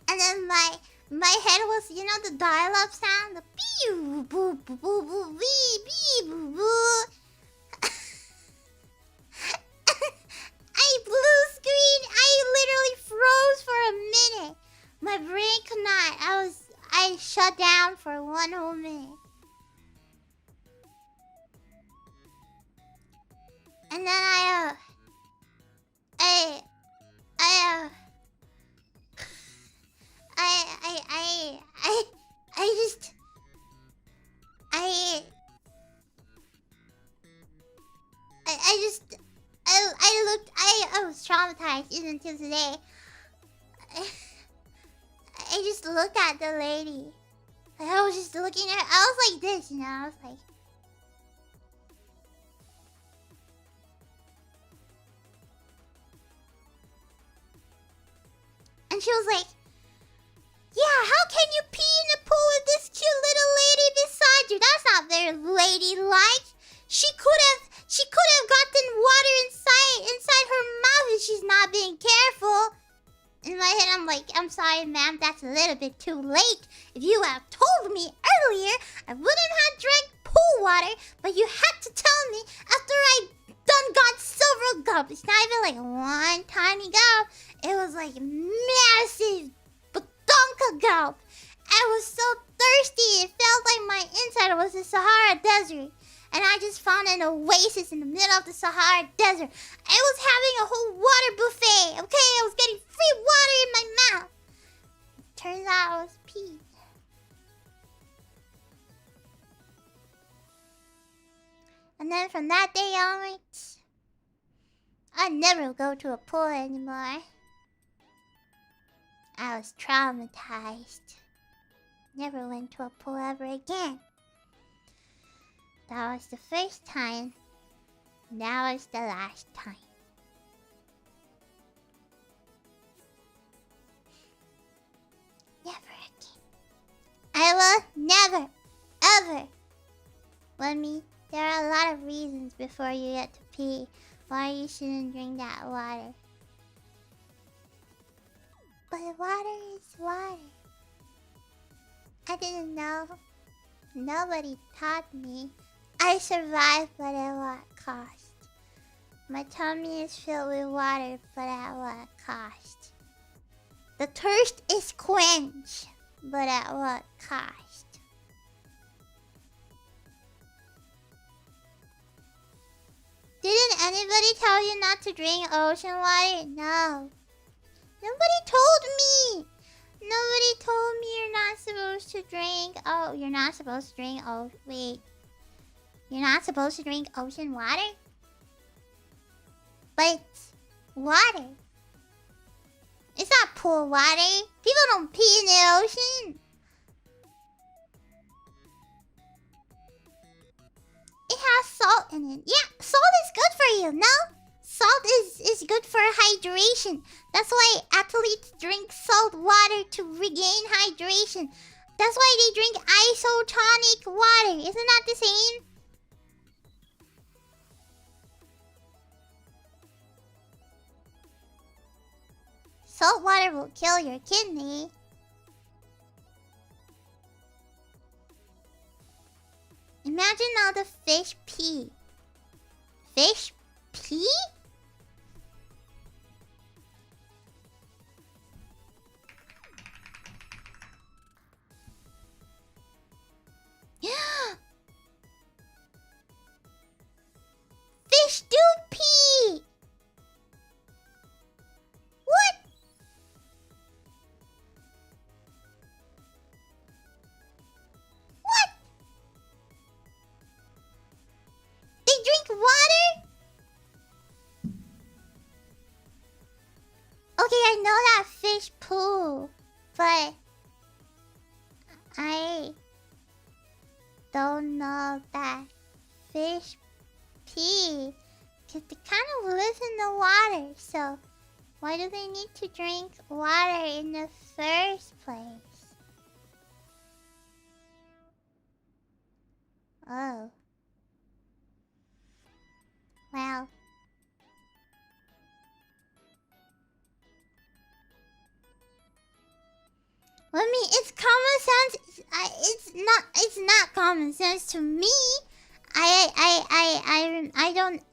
And then my head was, you know, the dial-up sound? The pew boo boo boo boo bee bee boo boo. I blue screen. I literally froze for a minute. My brain could not. I shut down for 1 whole minute. And then I was traumatized even until today. I just looked at the lady. I was just looking at her. I was like this, you know. I was like, and she was like, yeah, how can you pee in the pool with this cute little lady beside you? That's not very ladylike. She could have gotten water inside her mouth if she's not being careful. In my head, I'm like, I'm sorry, ma'am, that's a little bit too late. If you have told me earlier, I wouldn't have drank pool water, but you had to tell me after I done got several gulps. It's not even like one tiny gulp. It was like massive badonka gulp. I was so thirsty. It felt like my inside was the Sahara Desert. And I just found an oasis in the middle of the Sahara Desert. I was having a whole water buffet, okay? I was getting free water in my mouth. Turns out I was pee. And then from that day onwards, I never go to a pool anymore. I was traumatized. Never went to a pool ever again. That was the first time. That was the last time. Never again. I will never, ever. Remi, there are a lot of reasons before you get to pee why you shouldn't drink that water. But water is water. I didn't know. Nobody taught me. I survived, but at what cost? My tummy is filled with water, but at what cost? The thirst is quenched, but at what cost? Didn't anybody tell you not to drink ocean water? No. Nobody told me. Nobody told me you're not supposed to drink. Oh, you're not supposed to drink. Oh, wait. You're not supposed to drink ocean water? But it's water. It's not pool water. People don't pee in the ocean. It has salt in it. Yeah, salt is good for you, no? Salt is good for hydration. That's why athletes drink salt water to regain hydration. That's why they drink isotonic water. Isn't that the same? Salt water will kill your kidney. Imagine how the fish pee. Fish pee? Fish do pee! What? Okay, I know that fish poo, but I don't know that fish pee. Cause they kind of live in the water, so why do they need to drink water in the first place? Oh. Well. I mean, it's common sense. It's not common sense to me. I don't.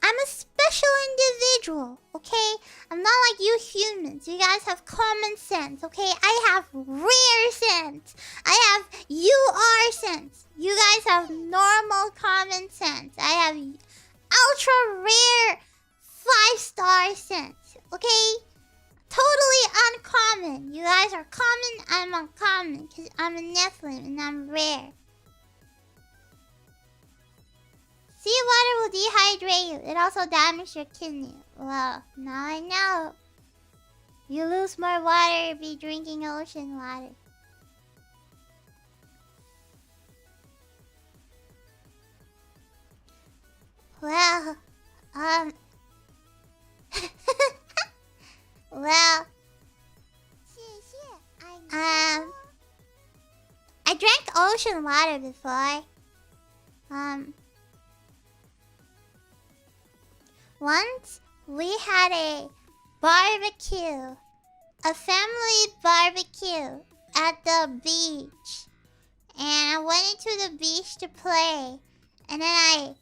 I'm a special individual, okay? I'm not like you humans. You guys have common sense, okay? I have rare sense. I have UR sense. You guys have normal common sense. I have ultra rare 5-star sense, okay? Totally uncommon. You guys are common, I'm uncommon. Because I'm a nephilim and I'm rare. Seawater will dehydrate you. It also damages your kidney. Well, now I know. You lose more water if you drinking ocean water. Well, well, I drank ocean water before. Once we had a barbecue, a family barbecue at the beach, and I went into the beach to play, and then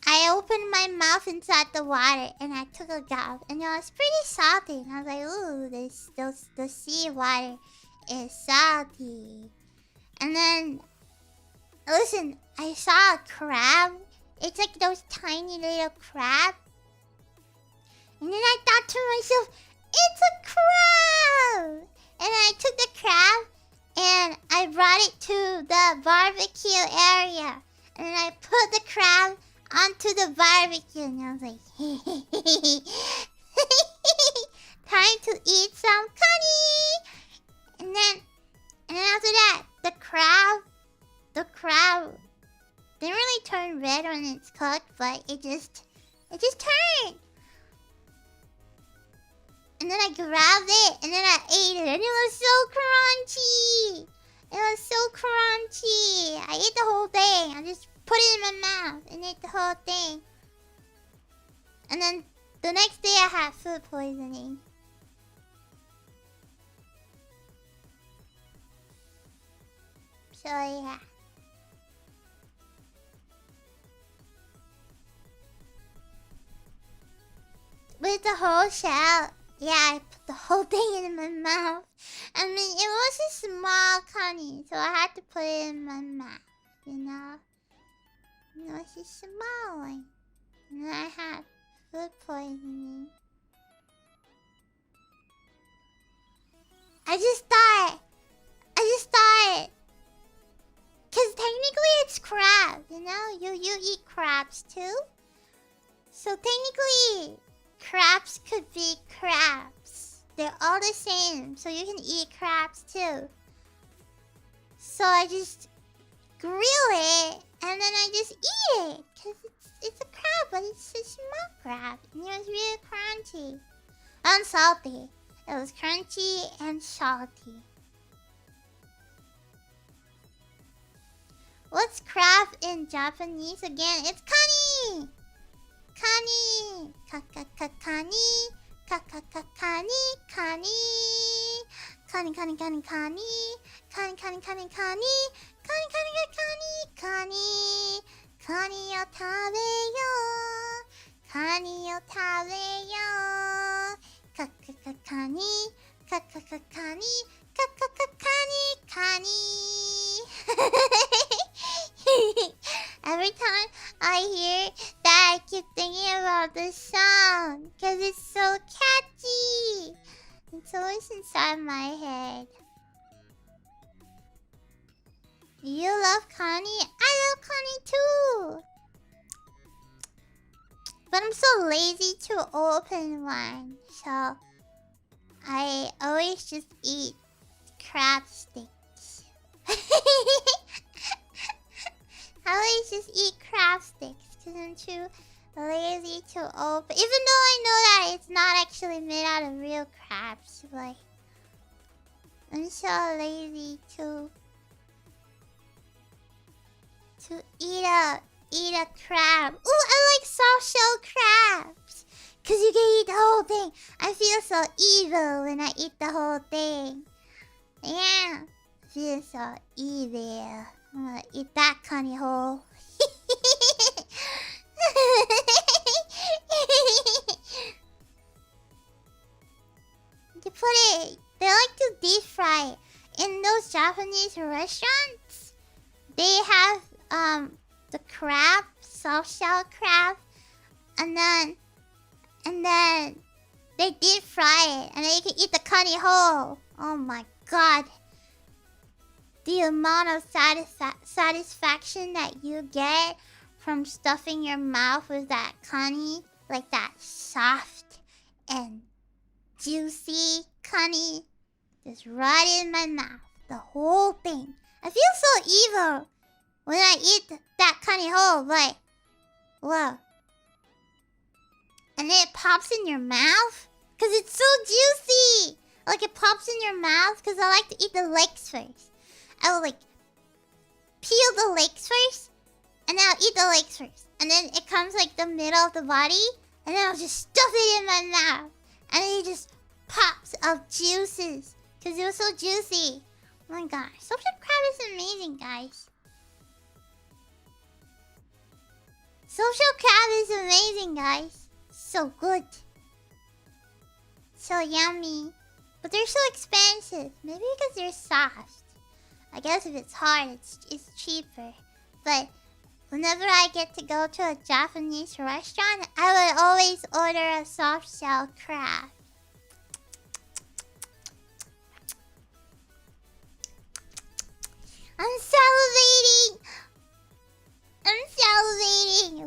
I opened my mouth inside the water and I took a gulp, and it was pretty salty. And I was like, ooh, the sea water is salty. And then, listen, I saw a crab. It's like those tiny little crabs. And then I thought to myself, it's a crab! And I took the crab and I brought it to the barbecue area. And then I put the crab onto the barbecue, and I was like, time to eat some honey. And then after that, the crab didn't really turn red when it's cooked, but it just turned. And then I grabbed it, and then I ate it, and it was so crunchy. It was so crunchy. I ate the whole thing. I just put it in my mouth and ate the whole thing. And then the next day I had food poisoning. So yeah. With the whole shell. Yeah, I put the whole thing in my mouth. I mean, it was a small honey, so I had to put it in my mouth, you know? It was a small one. And then I had food poisoning. I just thought... Because technically it's crab, you know? You eat crabs too? So technically... crabs could be crabs. They're all the same, so you can eat crabs too. So I just grill it, and then I just eat it. Because it's a crab, but it's a small crab. And it was really crunchy. And salty. It was crunchy and salty. What's crab in Japanese again? It's kani! Kani, kani, kani, kani, kani, kani, kani, kani, kani, kani, kani, kani, kani, kani, kani, kaniを食べよう、カニを食べよう、カニ、カニ、カニ。Every time I hear that, I keep thinking about this song. Because it's so catchy. It's always inside my head. You love Connie? I love Connie too. But But I'm so lazy to open one. So I always just eat crab sticks. I always just eat crab sticks because I'm too lazy to open. Even though I know that it's not actually made out of real crabs. Like, I'm so lazy to eat a crab. Ooh, I like soft shell crabs. Cause you can eat the whole thing. I feel so evil when I eat the whole thing. Yeah. I feel so evil. I'm gonna eat that cunny hole. You put it. They like to deep fry it. In those Japanese restaurants, they have the crab, soft shell crab, and then they deep fry it, and then you can eat the cunny whole. Oh my god. The amount of satisfaction that you get from stuffing your mouth with that cunny, like that soft and juicy cunny, just right in my mouth. The whole thing. I feel so evil when I eat that cunny whole, but whoa. And then it pops in your mouth because it's so juicy. Like it pops in your mouth because I like to eat the legs first. I will like peel the legs first, and then I'll eat the legs first, and then it comes like the middle of the body, and then I'll just stuff it in my mouth, and then it just pops of juices because it was so juicy. Oh my gosh, social crab is amazing, guys. Social crab is amazing, guys. So good. So yummy. But they're so expensive. Maybe because they're soft. I guess if it's hard, it's cheaper. But whenever I get to go to a Japanese restaurant, I would always order a soft shell crab. I'm salivating!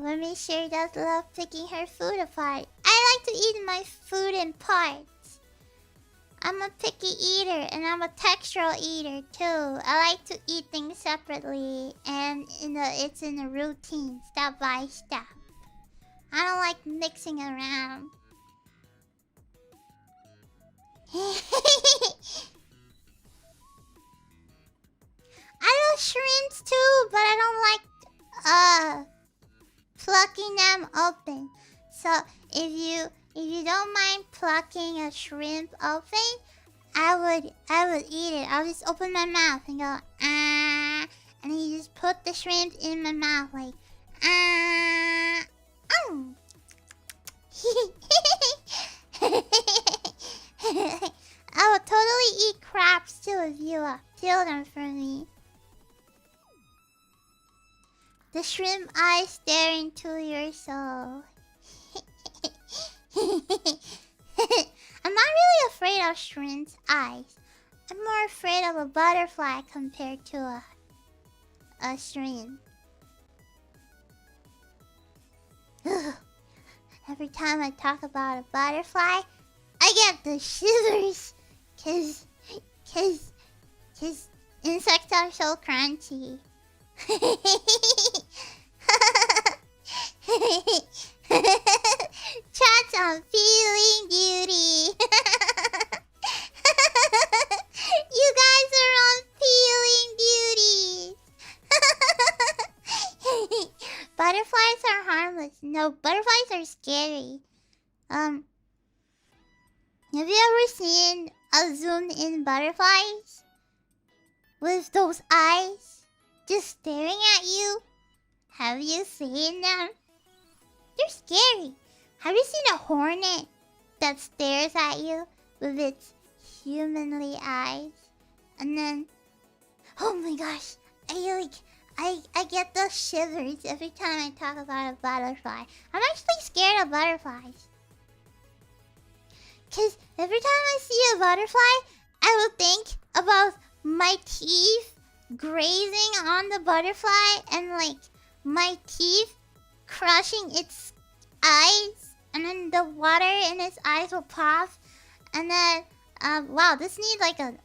Remi sure does love picking her food apart. I like to eat my food in parts. I'm a picky eater and I'm a textural eater too. I like to eat things separately and it's in a routine, step by step. I don't like mixing around. I love shrimps too, but I don't like plucking them open. So if you don't mind plucking a shrimp open, I would eat it. I'll just open my mouth and go and then you just put the shrimp in my mouth like I would totally eat crabs too if you peel them for me. The shrimp eyes stare into your soul. I'm not really afraid of shrimp's eyes. I'm more afraid of a butterfly compared to a shrimp. Every time I talk about a butterfly, I get the shivers. Cause insects are so crunchy. Chats on feeling beauty. You guys are on feeling beauties. Butterflies are harmless. No, butterflies are scary. Have you ever seen a zoomed in butterflies? With those eyes just staring at you? Have you seen them? They're scary. Have you seen a hornet that stares at you with its humanly eyes? And then, oh my gosh, I get those shivers every time I talk about a butterfly. I'm actually scared of butterflies. Cause every time I see a butterfly, I will think about my teeth grazing on the butterfly and like my teeth crushing its eyes, and then the water in his eyes will pop, and then wow, this needs like a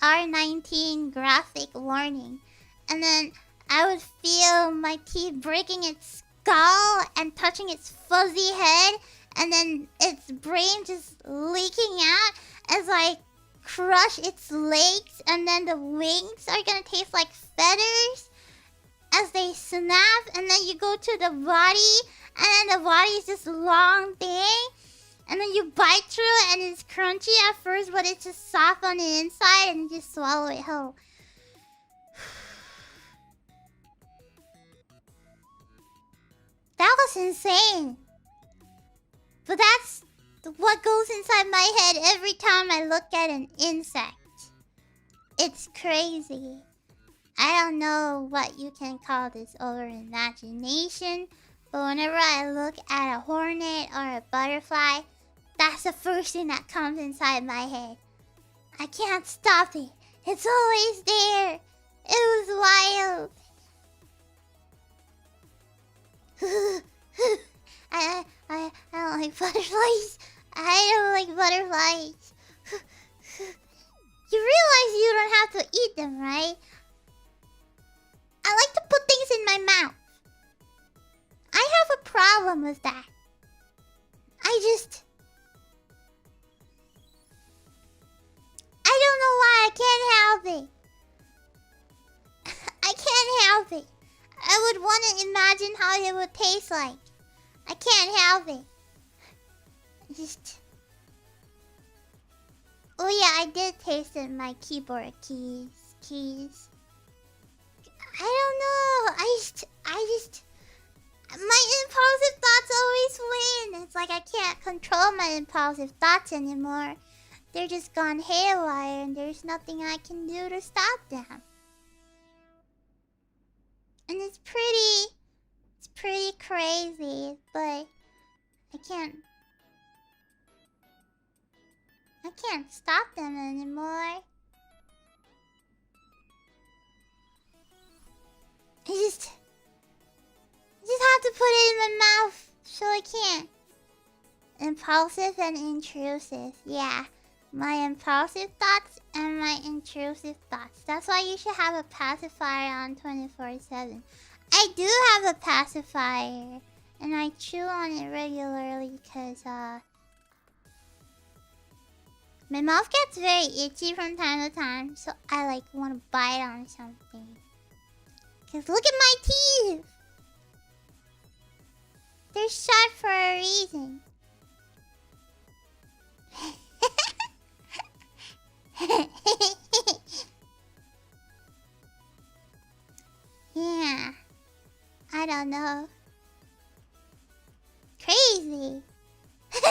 R19 graphic warning, and then I would feel my teeth breaking its skull and touching its fuzzy head, and then its brain just leaking out as I crush its legs, and then the wings are gonna taste like feathers as they snap, and then you go to the body, and then the body is this long thing, and then you bite through it, and it's crunchy at first, but it's just soft on the inside, and you just swallow it whole. That was insane. But that's what goes inside my head every time I look at an insect. It's crazy. I don't know what you can call this over imagination, but whenever I look at a hornet or a butterfly, that's the first thing that comes inside my head. I can't stop it. It's always there. It was wild. I don't like butterflies. I don't like butterflies. You realize you don't have to eat them, right? I like to put things in my mouth. I have a problem with that. I don't know why I can't help it. I can't help it. I would want to imagine how it would taste like. I can't help it. Oh yeah, I did taste it in my keyboard keys. I don't know. My impulsive thoughts always win. It's like I can't control my impulsive thoughts anymore. They're just gone haywire, and there's nothing I can do to stop them. And it's pretty crazy, but I can't stop them anymore. I just have to put it in my mouth, so I can't. Impulsive and intrusive, yeah. My impulsive thoughts and my intrusive thoughts. That's why you should have a pacifier on 24/7. I do have a pacifier, and I chew on it regularly because my mouth gets very itchy from time to time, so I like want to bite on something. Cause look at my teeth! They're sharp for a reason. Yeah. I don't know. Crazy. Look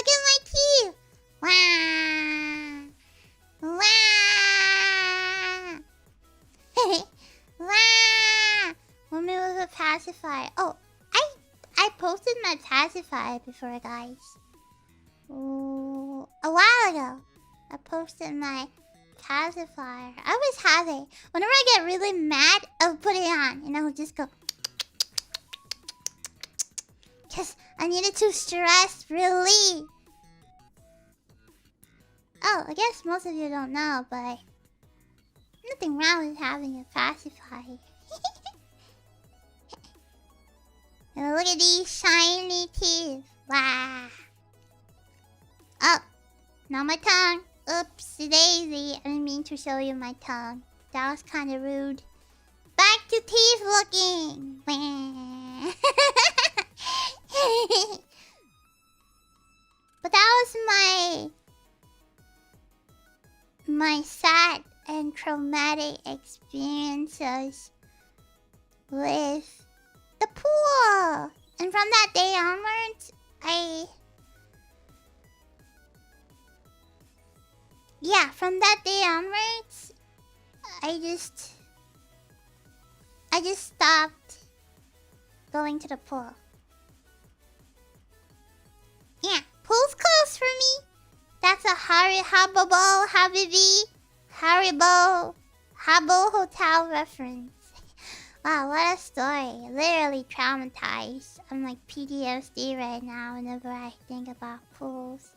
at my teeth. Wow. Wow. Wow. Woman with a pacifier. Oh, I posted my pacifier before, guys. Ooh, a while ago. I posted my pacifier. I always have it. Whenever I get really mad, I'll put it on and I'll just go. Because I needed to stress relief. Oh, I guess most of you don't know, but nothing wrong with having a pacifier. And look at these shiny teeth. Wow. Oh, now my tongue. Oopsie daisy. I didn't mean to show you my tongue. That was kind of rude. Back to teeth looking. But that was my sad and traumatic experiences with the pool. And from that day onwards, from that day onwards, I just stopped going to the pool. Yeah, pool's closed for me. That's a Habbo Habibi Haribo Habbo Hotel reference. Wow, what a story. Literally traumatized. I'm like PTSD right now whenever I think about pools.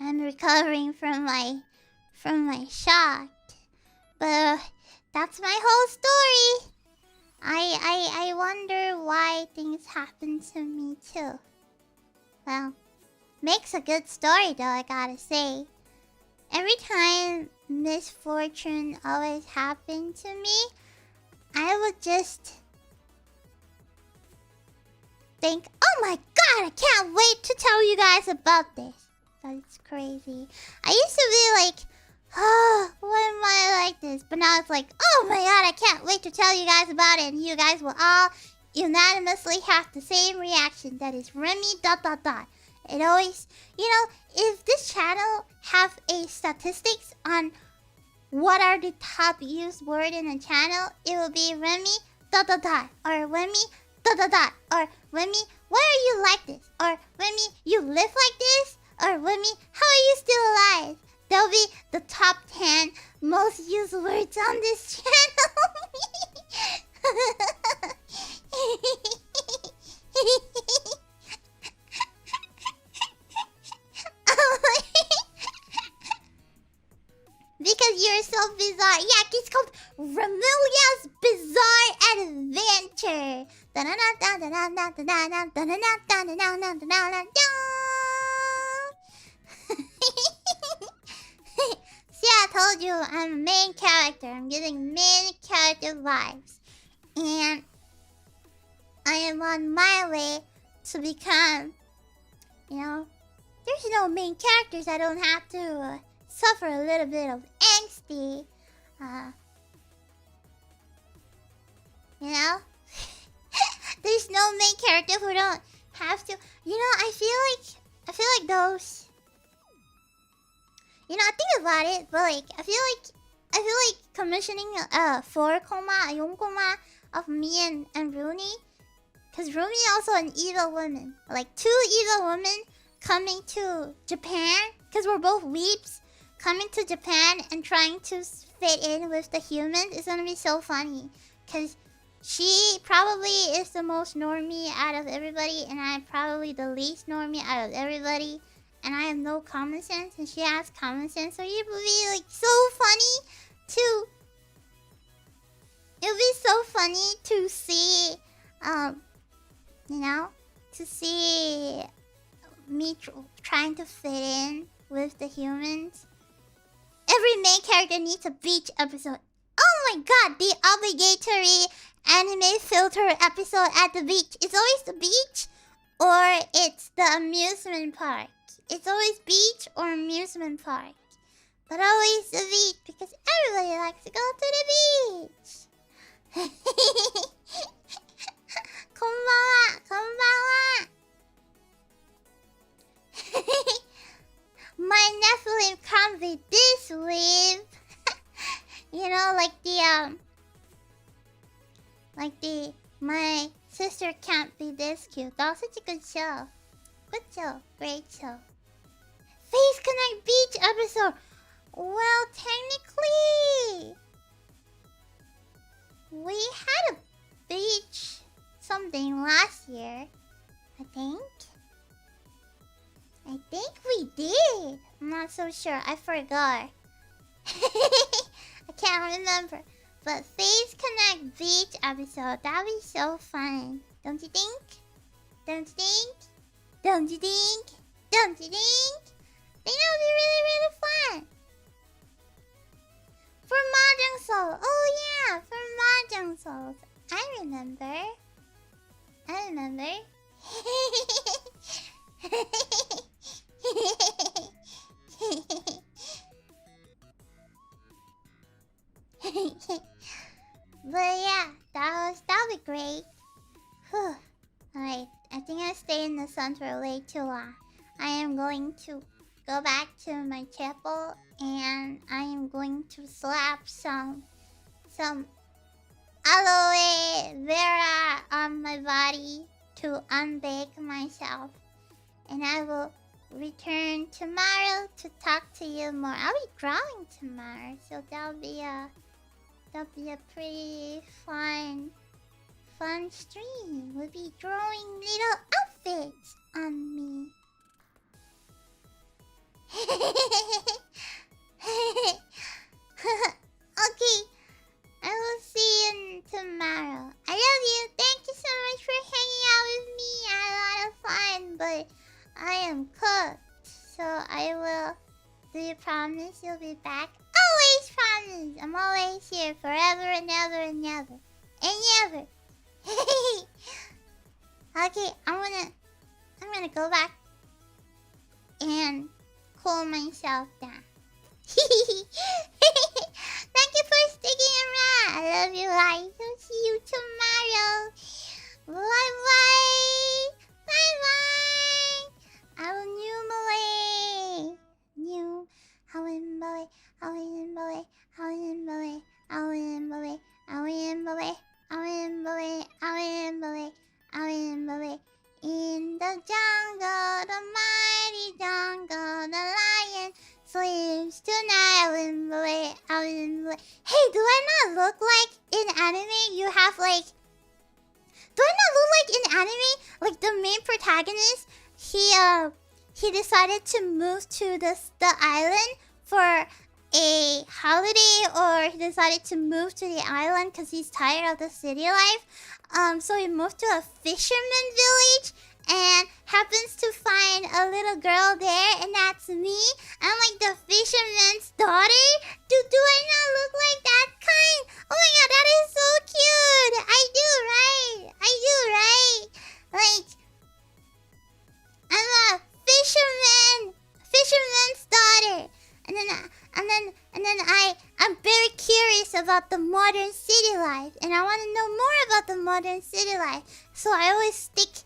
I'm recovering from my shock. But that's my whole story. I wonder why things happen to me too. Well, makes a good story though, I gotta say. Every time misfortune always happened to me, I would just think, oh my god, I can't wait to tell you guys about this. That's crazy. I used to be like, oh, why am I like this? But now it's like, oh my god, I can't wait to tell you guys about it. And you guys will all unanimously have the same reaction. That is Remi ... It always, if this channel have a statistics on what are the top used word in the channel, it will be Remi ... or Remi ... or Remi, why are you like this? Or Remi, you live like this? Or Remi, how are you still alive? They'll be the top 10 most used words on this channel. Because you're so bizarre. Yeah, it's called Remilia's Bizarre Adventure. See, I told you I'm a main character. I'm getting main character vibes. And I am on my way to become, there's no main characters. I don't have to suffer a little bit of angsty. There's no main character who don't have to. I feel like those. I think about it, but I feel like commissioning 4 of me and Rooney, because Rooney also an evil woman. Like 2 evil women coming to Japan, because we're both weeps, coming to Japan and trying to fit in with the humans is gonna be so funny. Because she probably is the most normie out of everybody, and I'm probably the least normie out of everybody. And I have no common sense, and she has common sense. So it would be so funny to. It would be so funny to see, to see me trying to fit in with the humans. Every main character needs a beach episode. Oh my god, the obligatory anime filter episode at the beach. It's always the beach or it's the amusement park. It's always beach or amusement park. But always the beach because everybody likes to go to the beach. Konbanwa. My nephilim can't be this weave. My sister can't be this cute. That was such a good show. Good show. Great show. Face Connect Beach episode. Well, technically, we had a beach something last year. I think we did. I'm not so sure. I forgot. I can't remember. But Face Connect Beach episode, that'd be so fun. Don't you think? Don't you think? Don't you think? Don't you think? I think that would be really, really fun. For Mahjong Soul. Oh yeah, for Mahjong Souls. I remember. But yeah, that'll be great. Whew. Alright, I think I stayed in the sun for way too long. I am going to go back to my chapel and I am going to slap some aloe vera on my body to unbake myself. And I will return tomorrow to talk to you more. I'll be drawing tomorrow, so that'll be a pretty fun stream. We'll be drawing little outfits on me. Okay, I will see you tomorrow. I love you. Thank you so much for hanging out with me. I had a lot of fun, but I am cooked. So I will. Do you promise you'll be back? Always promise. I'm always here forever and ever and ever. And ever. Okay, I'm gonna go back and cool myself down. Thank you for sticking around. I love you guys. I'll see you tomorrow. Bye bye. Bye bye. I will new how in boy, how in boy, how in boy, how in boy, how in boy, how in boy, how in boy, how in boy. In the jungle, the mighty jungle, the lion sleeps tonight. Hey, do I not look like in anime you have like... Do I not look like in anime, like the main protagonist, he decided to move to the island for a holiday, or he decided to move to the island because he's tired of the city life. So he moved to a fisherman village and happens to find a little girl there, and that's me. I'm like the fisherman's daughter. Do I not look like that kind? Oh my god, that is so cute. I do, right? Like, I'm a fisherman's daughter. And then I'm very curious about the modern city life, and I want to know more about the modern city life. So I always stick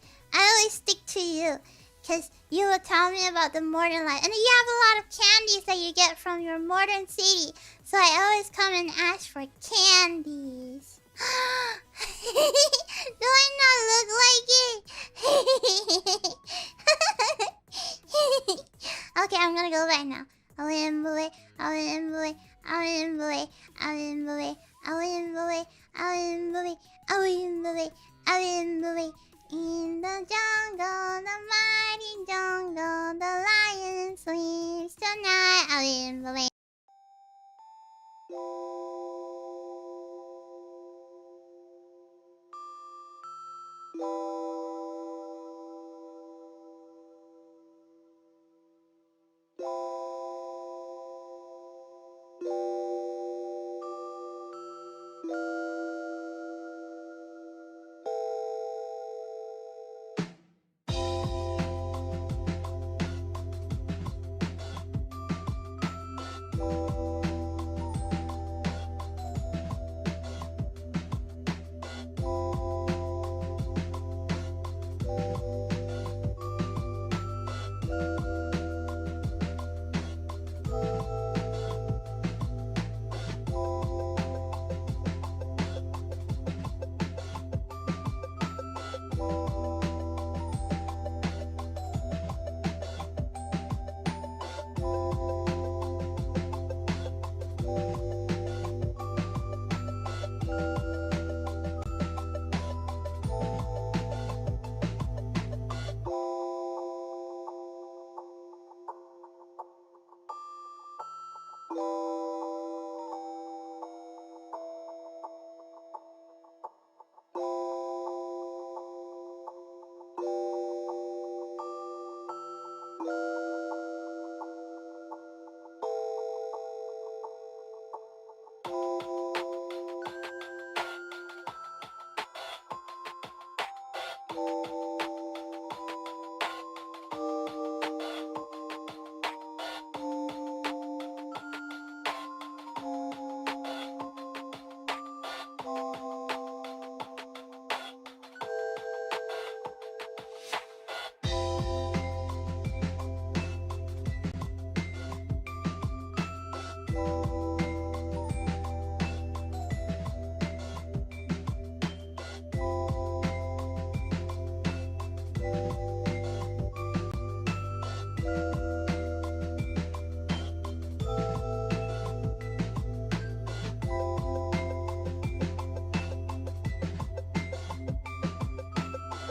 to you, because you will tell me about the modern life. And you have a lot of candies that you get from your modern city. So I always come and ask for candies. Do I not look like it? Okay, I'm gonna go back now. In the jungle, the mighty jungle, the lion sleeps tonight.